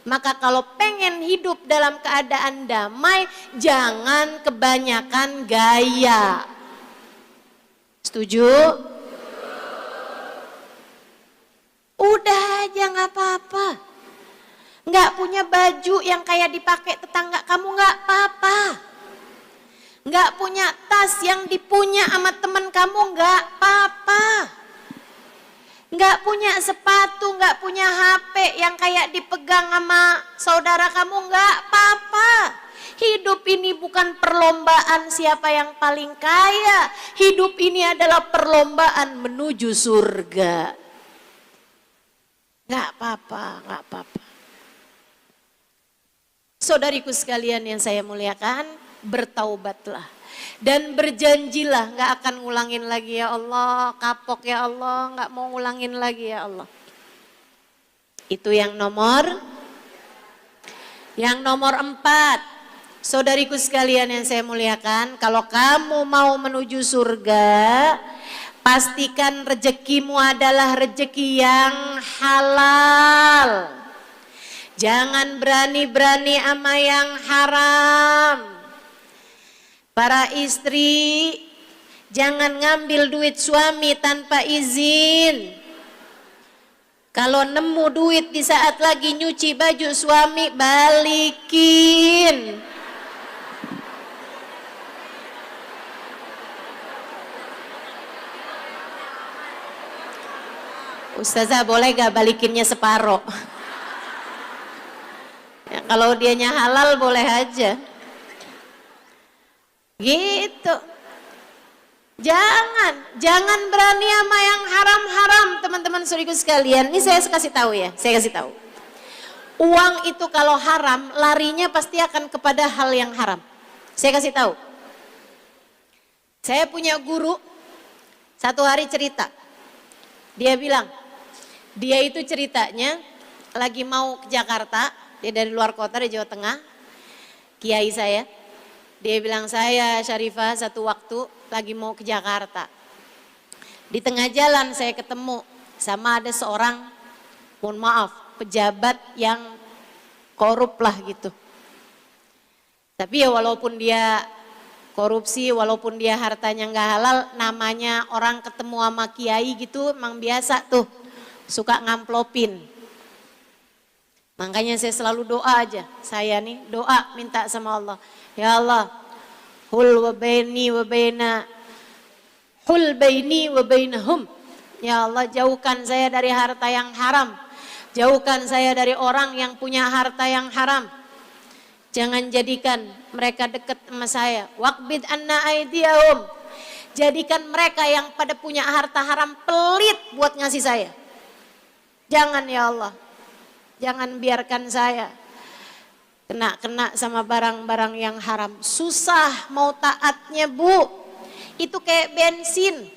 Maka kalau pengen hidup dalam keadaan damai, jangan kebanyakan gaya. Setuju? Udah aja gak apa-apa. Gak punya baju yang kayak dipakai tetangga kamu gak apa-apa. Gak punya tas yang dipunya sama teman kamu gak apa-apa. Nggak punya sepatu, nggak punya HP yang kayak dipegang sama saudara kamu, nggak apa-apa. Hidup ini bukan perlombaan siapa yang paling kaya. Hidup ini adalah perlombaan menuju surga. Nggak apa-apa, nggak apa-apa. Saudariku sekalian yang saya muliakan, bertaubatlah. Dan berjanjilah gak akan ngulangin lagi ya Allah, kapok ya Allah, gak mau ngulangin lagi ya Allah. Itu yang nomor 4. Saudariku sekalian yang saya muliakan, kalau kamu mau menuju surga, pastikan rezekimu adalah rezeki yang halal. Jangan berani-berani sama yang haram. Para istri, jangan ngambil duit suami tanpa izin. Kalau nemu duit di saat lagi nyuci baju suami, balikin. Ustazah boleh gak balikinnya separoh? Ya, kalau dianya halal boleh aja. Gitu. Jangan berani sama yang haram-haram, teman-teman saudariku sekalian. Ini saya kasih tahu ya, saya kasih tahu. Uang itu kalau haram, larinya pasti akan kepada hal yang haram. Saya kasih tahu. Saya punya guru, satu hari cerita. Dia bilang, Dia itu ceritanya lagi mau ke Jakarta, dia dari luar kota, dari Jawa Tengah, kiai saya. Dia bilang, saya Syarifah satu waktu lagi mau ke Jakarta. Di tengah jalan saya ketemu sama ada seorang, mohon maaf, pejabat yang korup lah gitu. Tapi ya walaupun dia korupsi, walaupun dia hartanya nggak halal, namanya orang ketemu sama kiai gitu emang biasa tuh, suka ngamplopin. Makanya saya selalu doa aja, saya nih doa minta sama Allah. Ya Allah, hul baini wa bainahum. Ya Allah, jauhkan saya dari harta yang haram. Jauhkan saya dari orang yang punya harta yang haram. Jangan jadikan mereka dekat sama saya. Waqbid anna aydiyahum. Jadikan mereka yang pada punya harta haram pelit buat ngasih saya. Jangan ya Allah. Jangan biarkan saya kena sama barang-barang yang haram. Susah mau taatnya, Bu. Itu kayak bensin.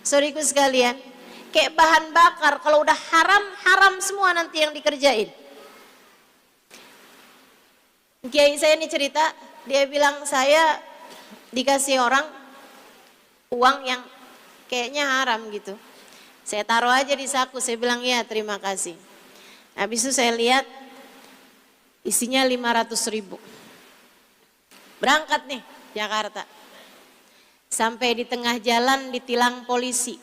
Saudaraku sekalian, kayak bahan bakar. Kalau udah haram, haram semua nanti yang dikerjain. Kiai saya ini cerita, dia bilang saya dikasih orang uang yang kayaknya haram gitu. Saya taruh aja di saku, saya bilang ya terima kasih. Habis itu saya lihat isinya 500.000. Berangkat nih Jakarta. Sampai di tengah jalan ditilang polisi.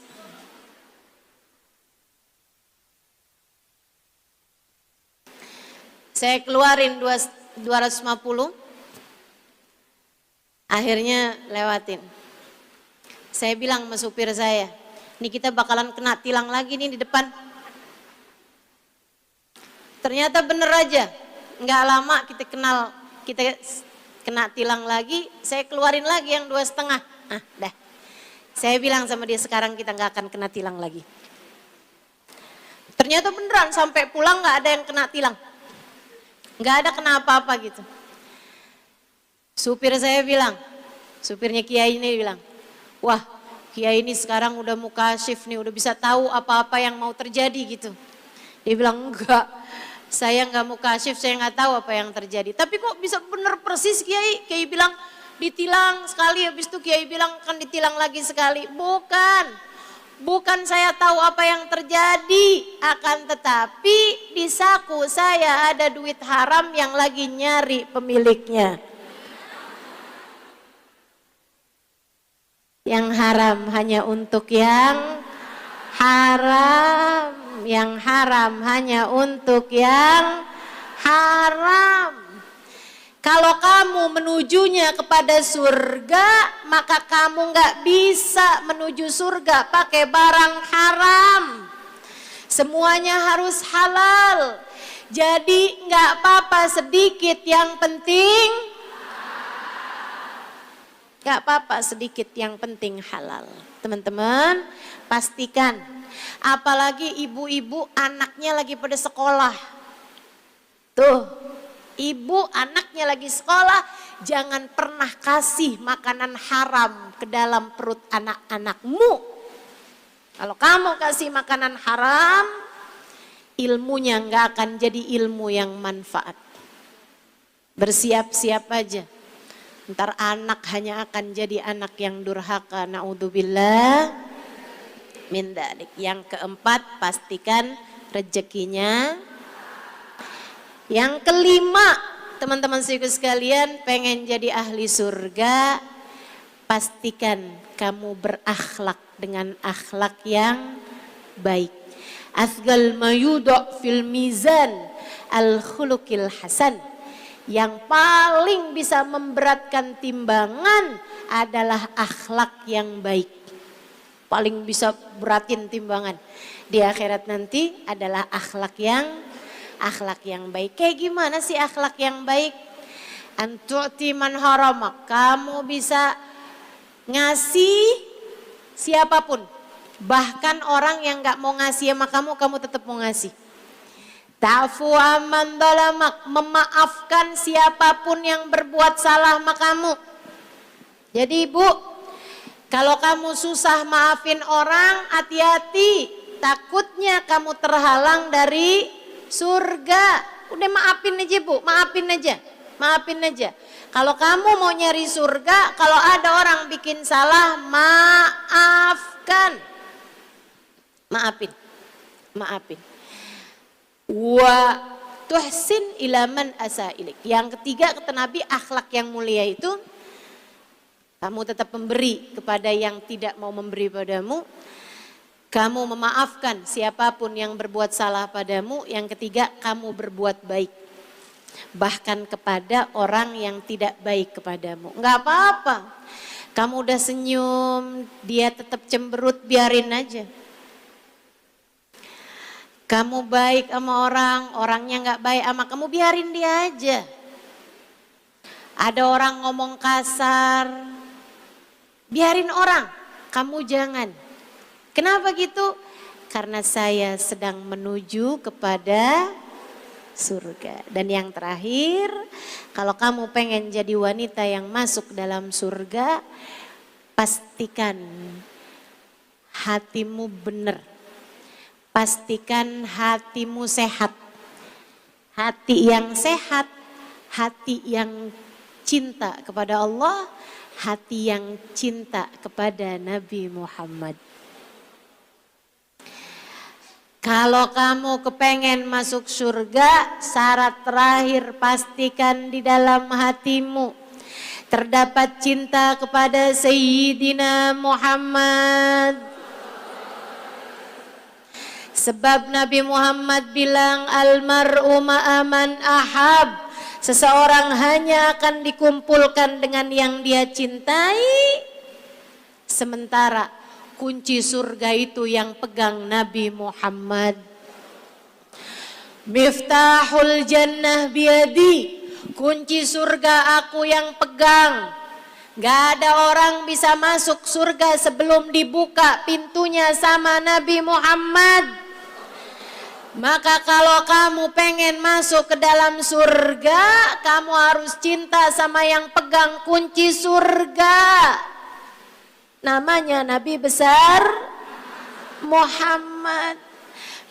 Saya keluarin 250. Akhirnya lewatin. Saya bilang sama supir saya, ini kita bakalan kena tilang lagi nih di depan. Ternyata bener aja, nggak lama kita kena tilang lagi. Saya keluarin lagi yang 2,5. Dah. Saya bilang sama dia, sekarang kita nggak akan kena tilang lagi. Ternyata beneran sampai pulang nggak ada yang kena tilang, nggak ada kena apa-apa gitu. Supir saya bilang, supirnya kiai ini bilang, wah kiai ini sekarang udah mukasyif nih, udah bisa tahu apa-apa yang mau terjadi gitu. Dia bilang enggak, saya nggak mukasyif, saya nggak tahu apa yang terjadi. Tapi kok bisa bener persis kiai? Kiai bilang ditilang sekali, habis itu kiai bilang kan ditilang lagi sekali. Bukan saya tahu apa yang terjadi, akan tetapi di saku saya ada duit haram yang lagi nyari pemiliknya. Yang haram hanya untuk yang haram. Yang haram hanya untuk yang haram. Kalau kamu menujunya kepada surga, maka kamu nggak bisa menuju surga pakai barang haram. Semuanya harus halal. Jadi nggak apa-apa sedikit, yang penting nggak apa-apa sedikit, yang penting halal. Teman-teman, pastikan. Apalagi ibu-ibu anaknya lagi pada sekolah. Tuh, ibu anaknya lagi sekolah, jangan pernah kasih makanan haram ke dalam perut anak-anakmu. Kalau kamu kasih makanan haram, ilmunya nggak akan jadi ilmu yang manfaat. Bersiap-siap aja. Ntar anak hanya akan jadi anak yang durhaka. Na'udzubillah min dzalik. Yang keempat, pastikan rezekinya. Yang kelima, teman-teman sekalian, pengen jadi ahli surga, pastikan kamu berakhlak dengan akhlak yang baik. Asgal mayudha fil mizan al khuluqil hasan. Yang paling bisa memberatkan timbangan adalah akhlak yang baik. Paling bisa beratin timbangan di akhirat nanti adalah akhlak yang baik. Kayak gimana sih akhlak yang baik? Antu'ti man haramak. Kamu bisa ngasih siapapun. Bahkan orang yang gak mau ngasih sama kamu tetap mau ngasih. Ta'fu amman dalamak, memaafkan siapapun yang berbuat salah sama kamu. Jadi ibu, kalau kamu susah maafin orang, hati-hati. takutnya kamu terhalang dari surga. Udah maafin aja Bu, maafin aja. Maafin aja. Kalau kamu mau nyari surga, kalau ada orang bikin salah, maafkan. Maafin. Maafin. Wa tuhsin ila man asa ilik. Yang ketiga kata Nabi, akhlak yang mulia itu kamu tetap memberi kepada yang tidak mau memberi padamu. Kamu memaafkan siapapun yang berbuat salah padamu. Yang ketiga, kamu berbuat baik. Bahkan kepada orang yang tidak baik kepadamu. Enggak apa-apa. Kamu udah senyum, dia tetap cemberut, biarin aja. Kamu baik sama orang, orangnya enggak baik sama kamu, biarin dia aja. Ada orang ngomong kasar, biarin orang, kamu jangan. Kenapa gitu? Karena saya sedang menuju kepada surga. Dan yang terakhir, kalau kamu pengen jadi wanita yang masuk dalam surga, pastikan hatimu benar. Pastikan hatimu sehat. Hati yang sehat, hati yang cinta kepada Allah, hati yang cinta kepada Nabi Muhammad. Kalau kamu kepengen masuk surga, syarat terakhir pastikan di dalam hatimu terdapat cinta kepada Sayyidina Muhammad. Sebab Nabi Muhammad bilang, almar'u ma'aman ahab. Seseorang hanya akan dikumpulkan dengan yang dia cintai. Sementara kunci surga itu yang pegang Nabi Muhammad. Miftahul jannah biyadi. Kunci surga aku yang pegang. Gak ada orang bisa masuk surga sebelum dibuka pintunya sama Nabi Muhammad. Maka kalau kamu pengen masuk ke dalam surga, kamu harus cinta sama yang pegang kunci surga. Namanya Nabi besar Muhammad.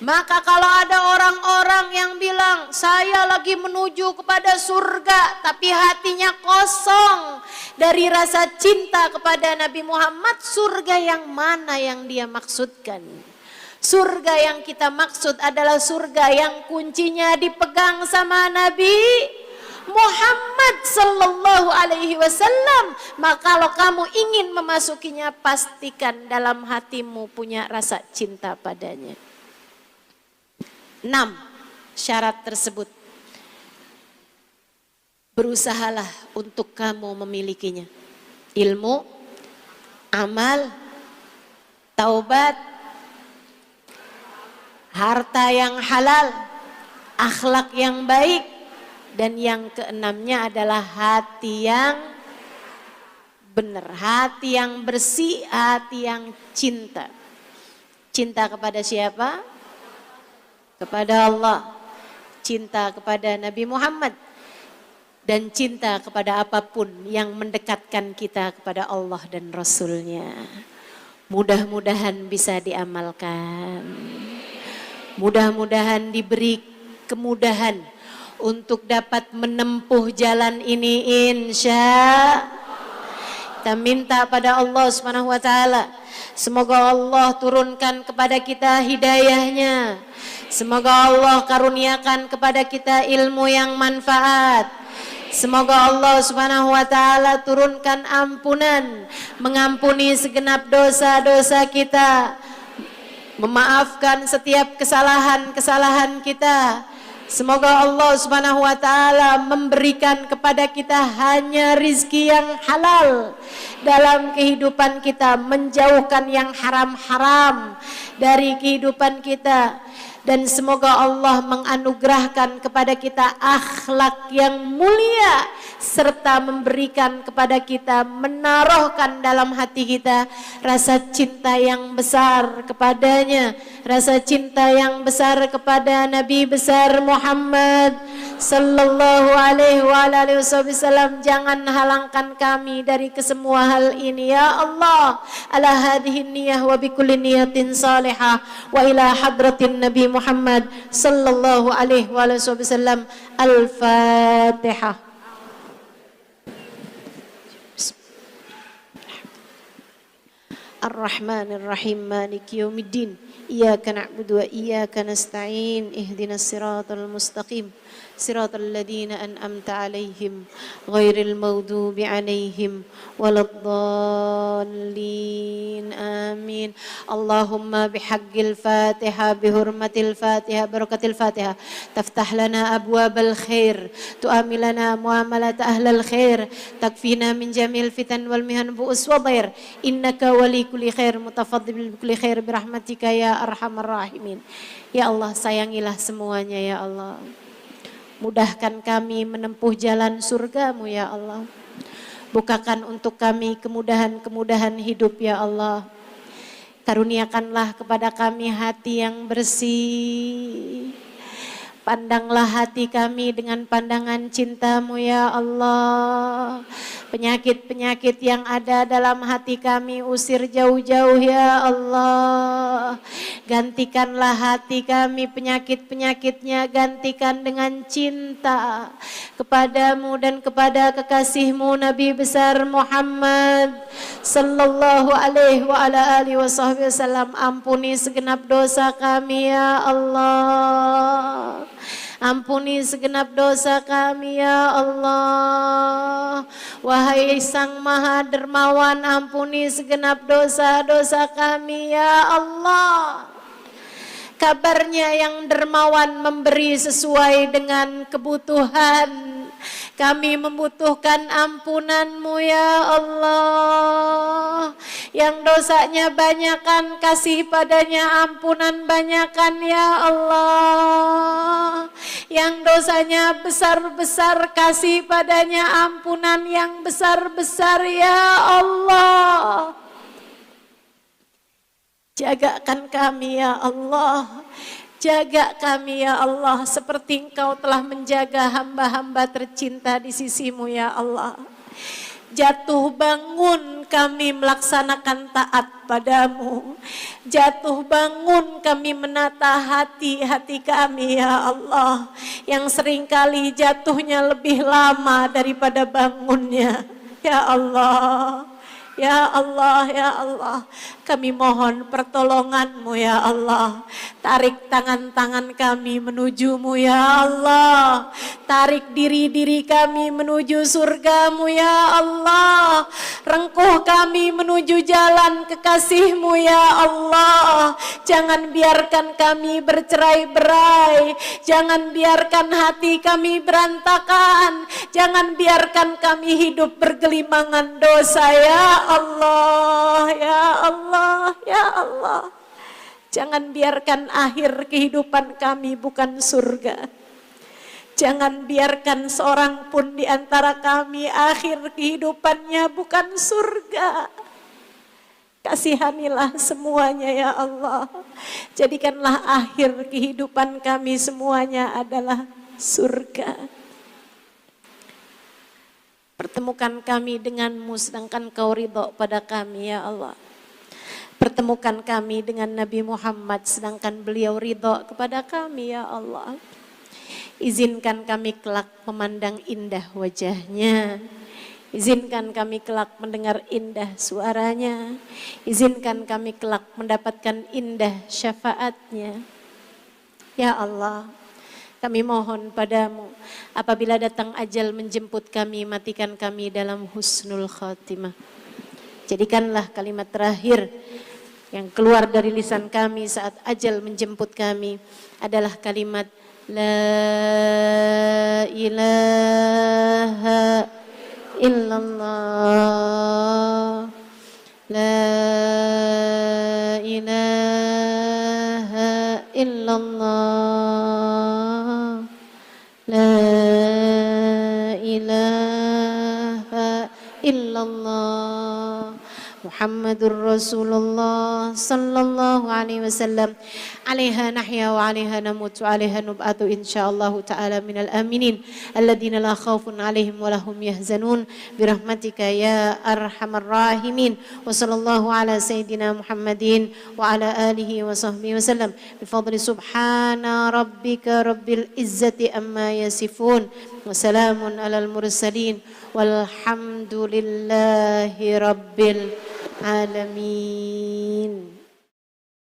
Maka kalau ada orang-orang yang bilang, saya lagi menuju kepada surga, tapi hatinya kosong dari rasa cinta kepada Nabi Muhammad, surga yang mana yang dia maksudkan? Surga yang kita maksud adalah surga yang kuncinya dipegang sama Nabi Muhammad sallallahu alaihi wasallam. Maka kalau kamu ingin memasukinya, pastikan dalam hatimu punya rasa cinta padanya. 6 syarat tersebut. Berusahalah untuk kamu memilikinya. Ilmu, amal, taubat, harta yang halal, akhlak yang baik, dan yang keenamnya adalah hati yang benar, hati yang bersih, hati yang cinta. Cinta kepada siapa? Kepada Allah. Cinta kepada Nabi Muhammad. Dan cinta kepada apapun yang mendekatkan kita kepada Allah dan Rasulnya. Mudah-mudahan bisa diamalkan. Mudah-mudahan diberi kemudahan untuk dapat menempuh jalan ini, insya. Kita minta pada Allah Subhanahu wa taala, semoga Allah turunkan kepada kita hidayahnya. Semoga Allah karuniakan kepada kita ilmu yang manfaat. Semoga Allah Subhanahu wa taala turunkan ampunan, mengampuni segenap dosa-dosa kita, memaafkan setiap kesalahan-kesalahan kita. Semoga Allah Subhanahu wa taala memberikan kepada kita hanya rizki yang halal dalam kehidupan kita, menjauhkan yang haram-haram dari kehidupan kita. Dan semoga Allah menganugerahkan kepada kita akhlak yang mulia serta memberikan kepada kita, menaruhkan dalam hati kita rasa cinta yang besar kepadanya, rasa cinta yang besar kepada Nabi besar Muhammad sallallahu alaihi wasallam. Jangan halangkan kami dari kesemua hal ini ya Allah. Ala hadhihi niyah wa bikulli niyatin salihah wa ila hadratin Nabi Muhammad sallallahu alaihi wasallam. Al-Fatihah. Ar-Rahmanir Rahim, Maliki Yaumiddin. Iyyaka na'budu wa iyyaka nasta'in. Ihdinas siratal mustaqim. Siratal ladzina an'amta 'alaihim ghairil maghdubi 'alaihim waladdallin. Amin. Allahumma bihaqqil Fatihah, bihurmatil Fatihah, barakatil Fatihah, taftah lana abwabal khair, tu'amilana muamalat ahlal khair, takfina min jamil fitan wal mihan bu'us wa dhair. Innaka wali kulli khair, mutafaddil bi kulli khair birahmatika ya arhamar rahimin. Ya Allah, sayangilah semuanya ya Allah. Mudahkan kami menempuh jalan surga-Mu ya Allah. Bukakan untuk kami kemudahan-kemudahan hidup ya Allah. Karuniakanlah kepada kami hati yang bersih. Pandanglah hati kami dengan pandangan cinta-Mu ya Allah. Penyakit-penyakit yang ada dalam hati kami usir jauh-jauh ya Allah. Gantikanlah hati kami penyakit-penyakitnya, gantikan dengan cinta kepadamu dan kepada kekasihmu Nabi besar Muhammad sallallahu alaihi wa ala alihi wasallam. Ampuni segenap dosa kami ya Allah. Ampuni segenap dosa kami ya Allah. Wahai Sang Maha Dermawan, ampuni segenap dosa-dosa kami ya Allah. Kabarnya yang dermawan memberi sesuai dengan kebutuhan. Kami membutuhkan ampunan-Mu ya Allah. Yang dosanya banyakan, kasih padanya ampunan banyakan ya Allah. Yang dosanya besar-besar, kasih padanya ampunan yang besar-besar ya Allah. Jagakan kami ya Allah. Jaga kami ya Allah seperti Engkau telah menjaga hamba-hamba tercinta di sisi-Mu ya Allah. Jatuh bangun kami melaksanakan taat padamu. Jatuh bangun kami menata hati-hati kami ya Allah. Yang seringkali jatuhnya lebih lama daripada bangunnya. Ya Allah. Ya Allah, ya Allah, kami mohon pertolongan-Mu ya Allah. Tarik tangan-tangan kami menuju-Mu ya Allah. Tarik diri-diri kami menuju surga-Mu ya Allah. Rengkuh kami menuju jalan kekasih-Mu ya Allah. Jangan biarkan kami bercerai-berai. Jangan biarkan hati kami berantakan. Jangan biarkan kami hidup bergelimangan dosa ya Allah, ya Allah, ya Allah. Jangan biarkan akhir kehidupan kami bukan surga. Jangan biarkan seorang pun di antara kami akhir kehidupannya bukan surga. Kasihanilah semuanya ya Allah. Jadikanlah akhir kehidupan kami semuanya adalah surga. Pertemukan kami dengan-Mu sedangkan Kau ridho pada kami ya Allah. Pertemukan kami dengan Nabi Muhammad sedangkan beliau ridho kepada kami ya Allah. Izinkan kami kelak memandang indah wajahnya. Izinkan kami kelak mendengar indah suaranya. Izinkan kami kelak mendapatkan indah syafaatnya. Ya Allah, kami mohon padamu, apabila datang ajal menjemput kami, matikan kami dalam husnul khatimah. Jadikanlah kalimat terakhir yang keluar dari lisan kami saat ajal menjemput kami adalah kalimat La ilaha illallah. La ilaha illallah. La ilaha illallah Muhammadur Rasulullah sallallahu alaihi wasallam. Alaiha nahya wa alaiha namut wa alaiha nub'atu insyaallah ta'ala minal aminin alladzina la khaufun alaihim wa lahum yahzanun birahmatika ya arhamar rahimin. Wa sallallahu ala sayyidina Muhammadin wa ala alihi wa sahbihi wasallam bi fadli subhana rabbika rabbil izzati amma yasifun wa salamun alal mursalin walhamdulillahi rabbil alamin.